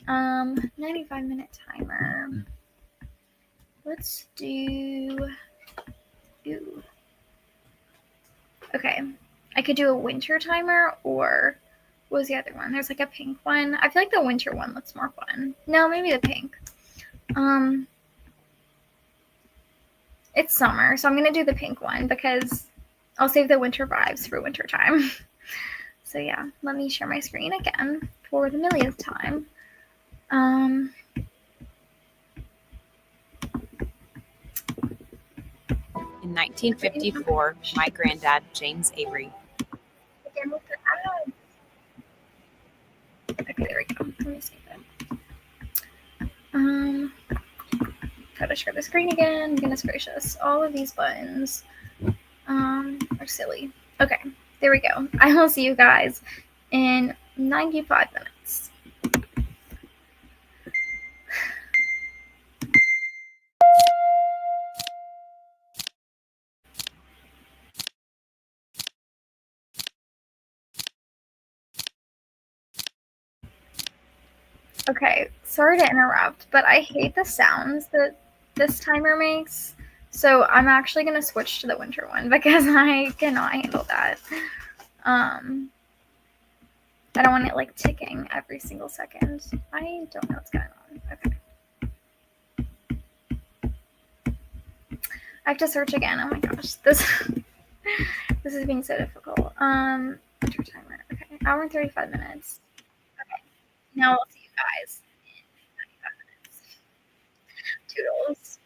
95-minute timer. Let's do. Ooh. Okay, I could do a winter timer, or what was the other one? There's like a pink one. I feel like the winter one looks more fun. No, maybe the pink. It's summer, so I'm gonna do the pink one because I'll save the winter vibes for winter time. So yeah, let me share my screen again for the millionth time.
In 1954, my granddad, James Avery.
Again with the ads. Okay, there we go. Let me save it. Gotta share the screen again. Goodness gracious. All of these buttons are silly. Okay, there we go. I will see you guys in 95 minutes. Okay, sorry to interrupt, but I hate the sounds that this timer makes. So I'm actually going to switch to the winter one because I cannot handle that. I don't want it like ticking every single second. I don't know what's going on. Okay. I have to search again. Oh my gosh. This is being so difficult. Winter timer. Okay. Hour and 35 minutes. Okay. Now I'll see you guys in 95 minutes. Toodles.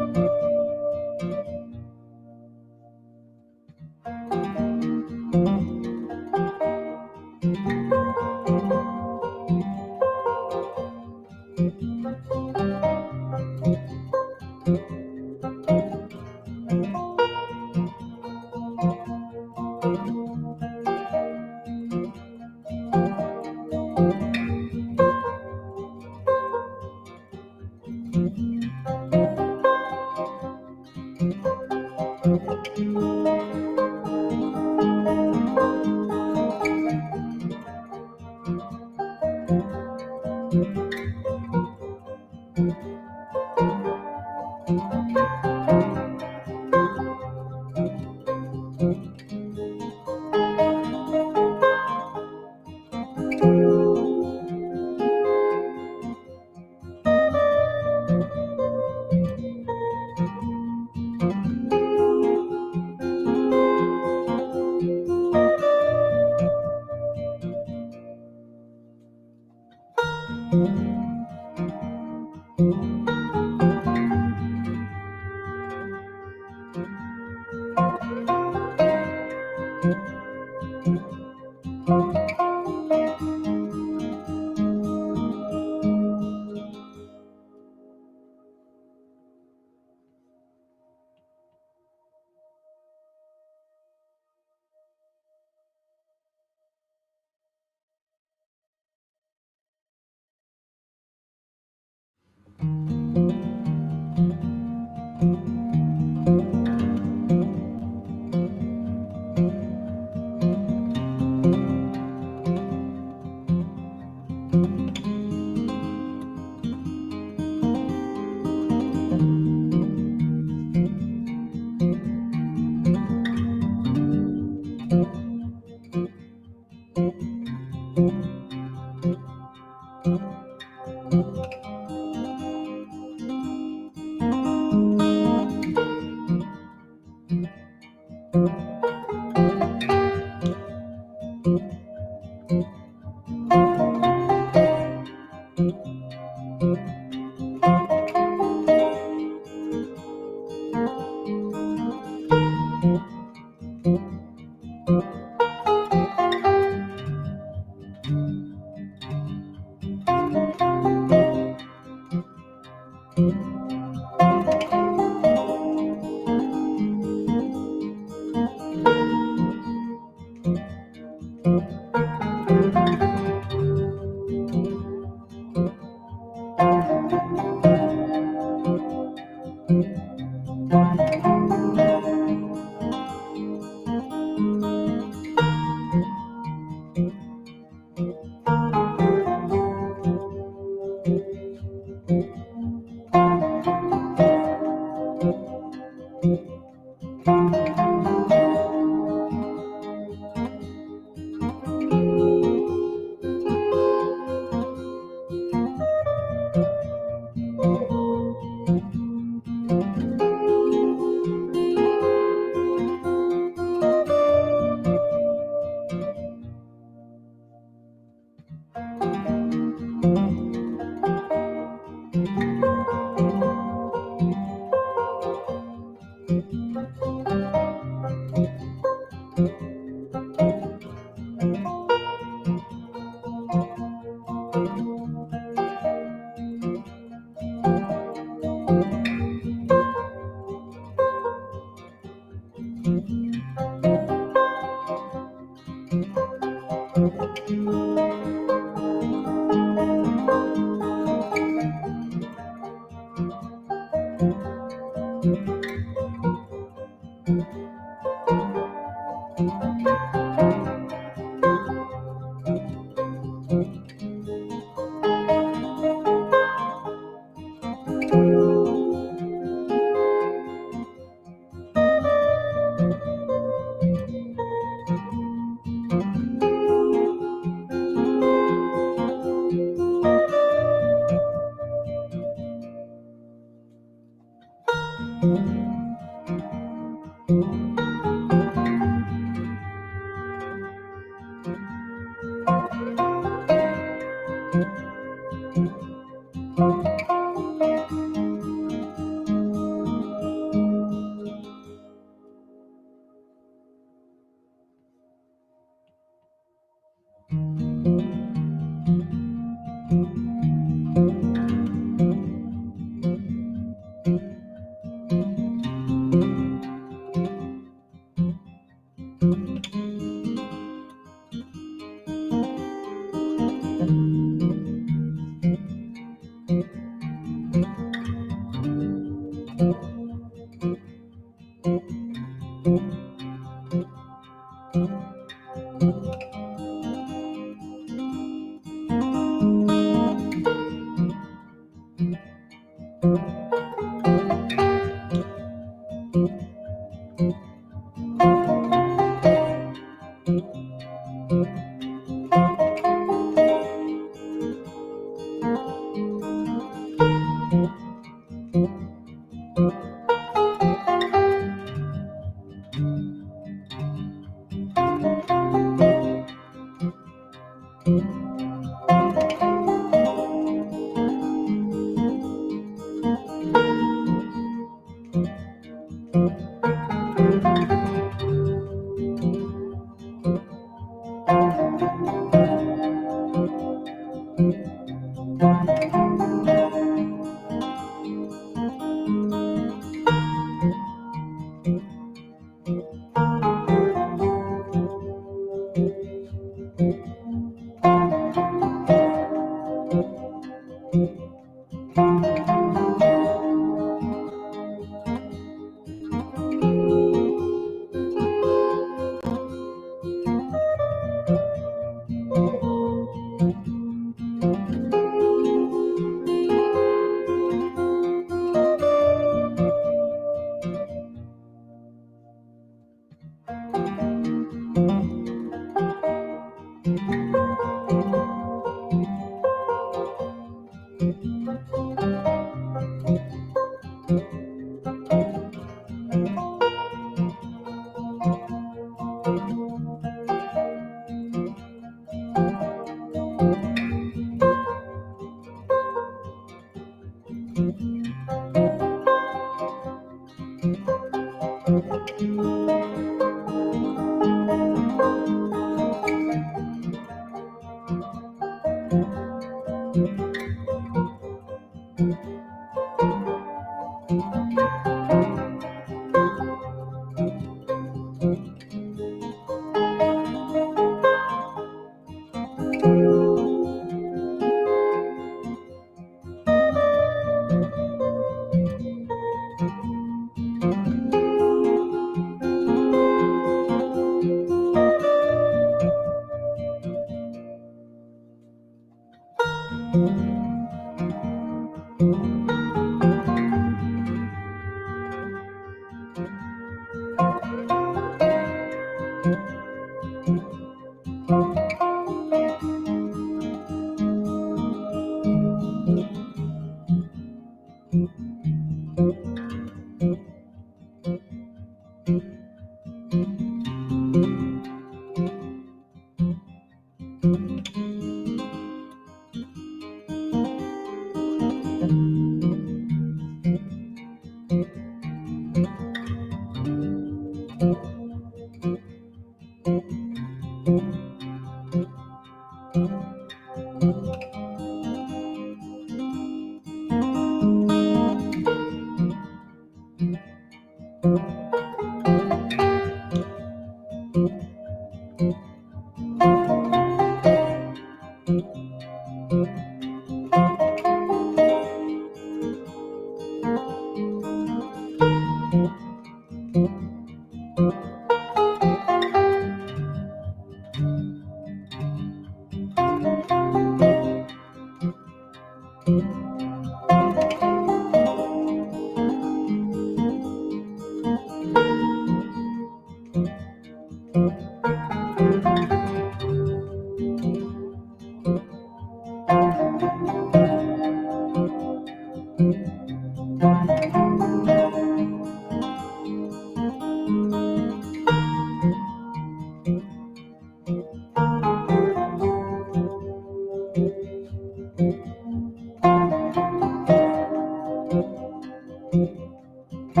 Hey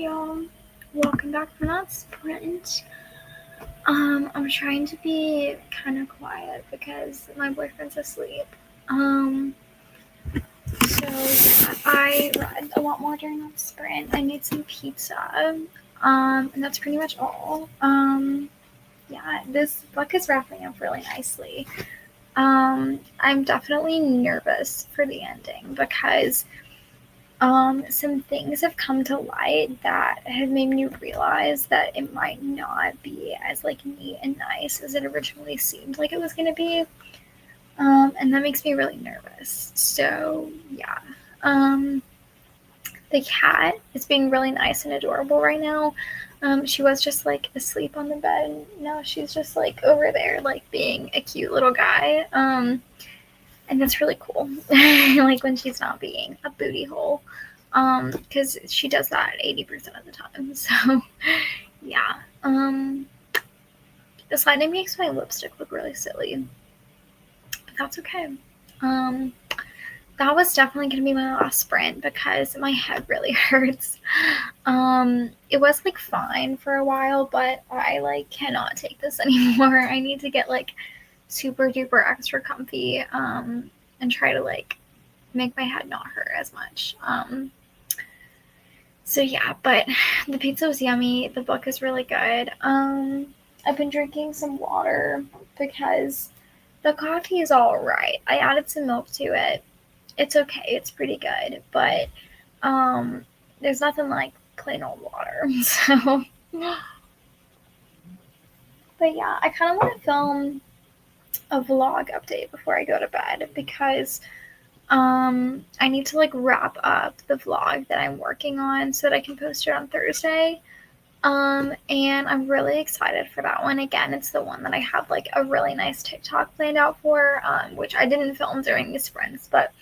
y'all, welcome back from that sprint. I'm trying to be kind of quiet because my boyfriend's asleep. So I read a lot more during that sprint. I made some pizza. And that's pretty much all. Yeah, this book is wrapping up really nicely. I'm definitely nervous for the ending because some things have come to light that have made me realize that it might not be as like neat and nice as it originally seemed like it was going to be. And that makes me really nervous. So yeah. The cat is being really nice and adorable right now. She was just like asleep on the bed, and now she's just like over there, like being a cute little guy. And that's really cool. Like when she's not being a booty hole, because she does that 80% of the time. So yeah. This lighting makes my lipstick look really silly, but that's okay. That was definitely going to be my last sprint because my head really hurts. It was like fine for a while, but I like cannot take this anymore. I need to get like super duper extra comfy and try to like make my head not hurt as much. So yeah, but the pizza was yummy. The book is really good. I've been drinking some water because the coffee is all right. I added some milk to it. It's okay. It's pretty good, but there's nothing like plain old water. So, but yeah, I kind of want to film a vlog update before I go to bed because I need to like wrap up the vlog that I'm working on so that I can post it on Thursday. And I'm really excited for that one. Again, it's the one that I have like a really nice TikTok planned out for, which I didn't film during the sprints, but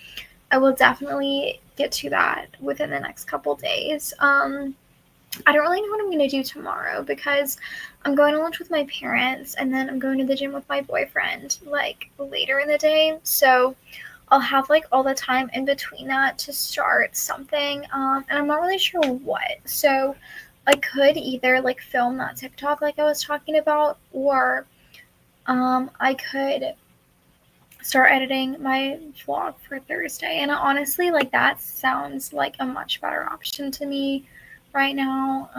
I will definitely get to that within the next couple days. I don't really know what I'm going to do tomorrow because I'm going to lunch with my parents and then I'm going to the gym with my boyfriend like later in the day. So I'll have like all the time in between that to start something. And I'm not really sure what. So I could either like film that TikTok like I was talking about, or I could start editing my vlog for Thursday. And honestly, like that sounds like a much better option to me right now.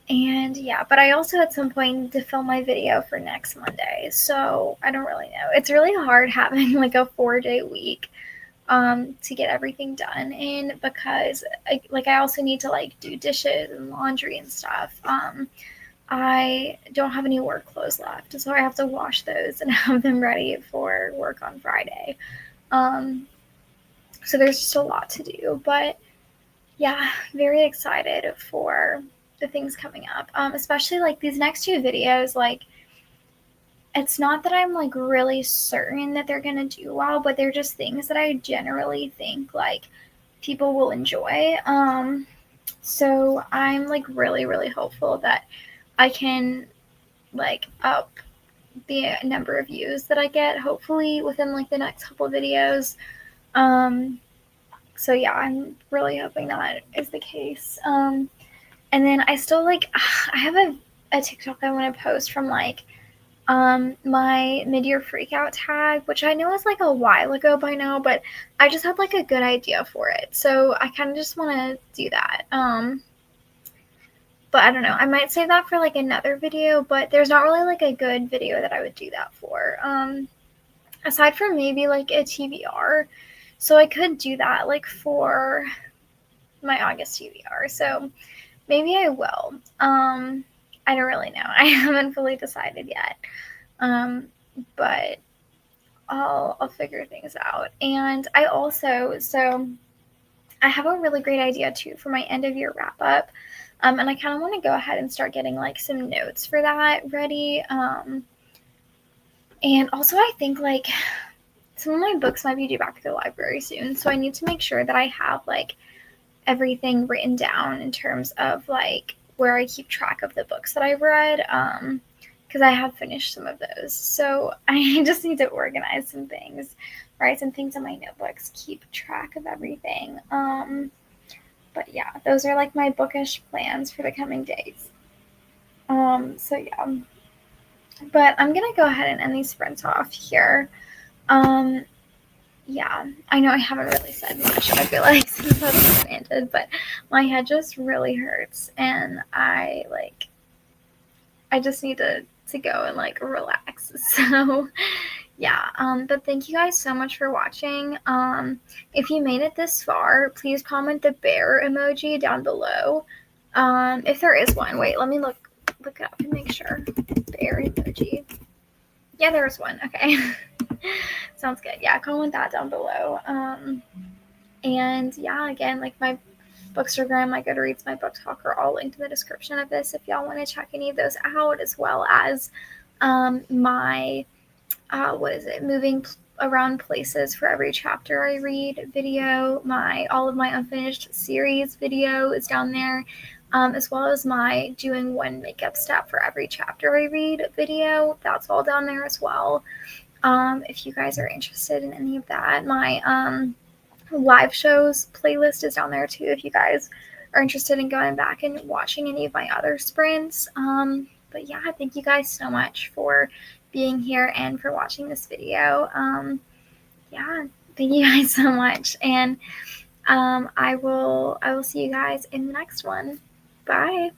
And yeah, but I also at some point need to film my video for next Monday, so I don't really know. It's really hard having like a 4-day week to get everything done in, because I also need to like do dishes and laundry and stuff. I don't have any work clothes left, so I have to wash those and have them ready for work on Friday. So there's just a lot to do, but yeah, very excited for the things coming up. Especially like these next two videos, like it's not that I'm like really certain that they're gonna do well, but they're just things that I generally think like people will enjoy. So I'm like really, really hopeful that I can like up the number of views that I get, hopefully within like the next couple videos. So yeah, I'm really hoping that is the case. And then I still like I have a TikTok I want to post from like my mid-year freakout tag, which I know is like a while ago by now, but I just had like a good idea for it, so I kind of just want to do that. But I don't know, I might save that for like another video, but there's not really like a good video that I would do that for, aside from maybe like a TBR. So I could do that like for my August TBR, so maybe I will. I don't really know. I haven't fully decided yet. But I'll figure things out. And I also, so I have a really great idea too for my end of year wrap up. And I kind of want to go ahead and start getting like some notes for that ready. And also I think like some of my books might be due back to the library soon, so I need to make sure that I have like everything written down in terms of like where I keep track of the books that I've read, because I have finished some of those. So I just need to organize some things, write some things on my notebooks, keep track of everything. But yeah, those are like my bookish plans for the coming days. So yeah, but I'm gonna go ahead and end these sprints off here. Yeah, I know I haven't really said much, I feel like, since that's ended, but my head just really hurts, and I just need to go and like relax. So yeah, but thank you guys so much for watching. If you made it this far, please comment the bear emoji down below. If there is one. Wait, let me look it up and make sure. Bear emoji. Yeah, there's one. Okay. Sounds good. Yeah, comment that down below. And yeah, again, like my Bookstagram, my Goodreads, my Book Talk are all linked in the description of this if y'all want to check any of those out, as well as my moving around places for every chapter I read video. All of my unfinished series video is down there, as well as my doing one makeup step for every chapter I read video. That's all down there as well. If you guys are interested in any of that, my live shows playlist is down there too, if you guys are interested in going back and watching any of my other sprints. But yeah, thank you guys so much for being here and for watching this video. Yeah, thank you guys so much, and I will see you guys in the next one. Bye.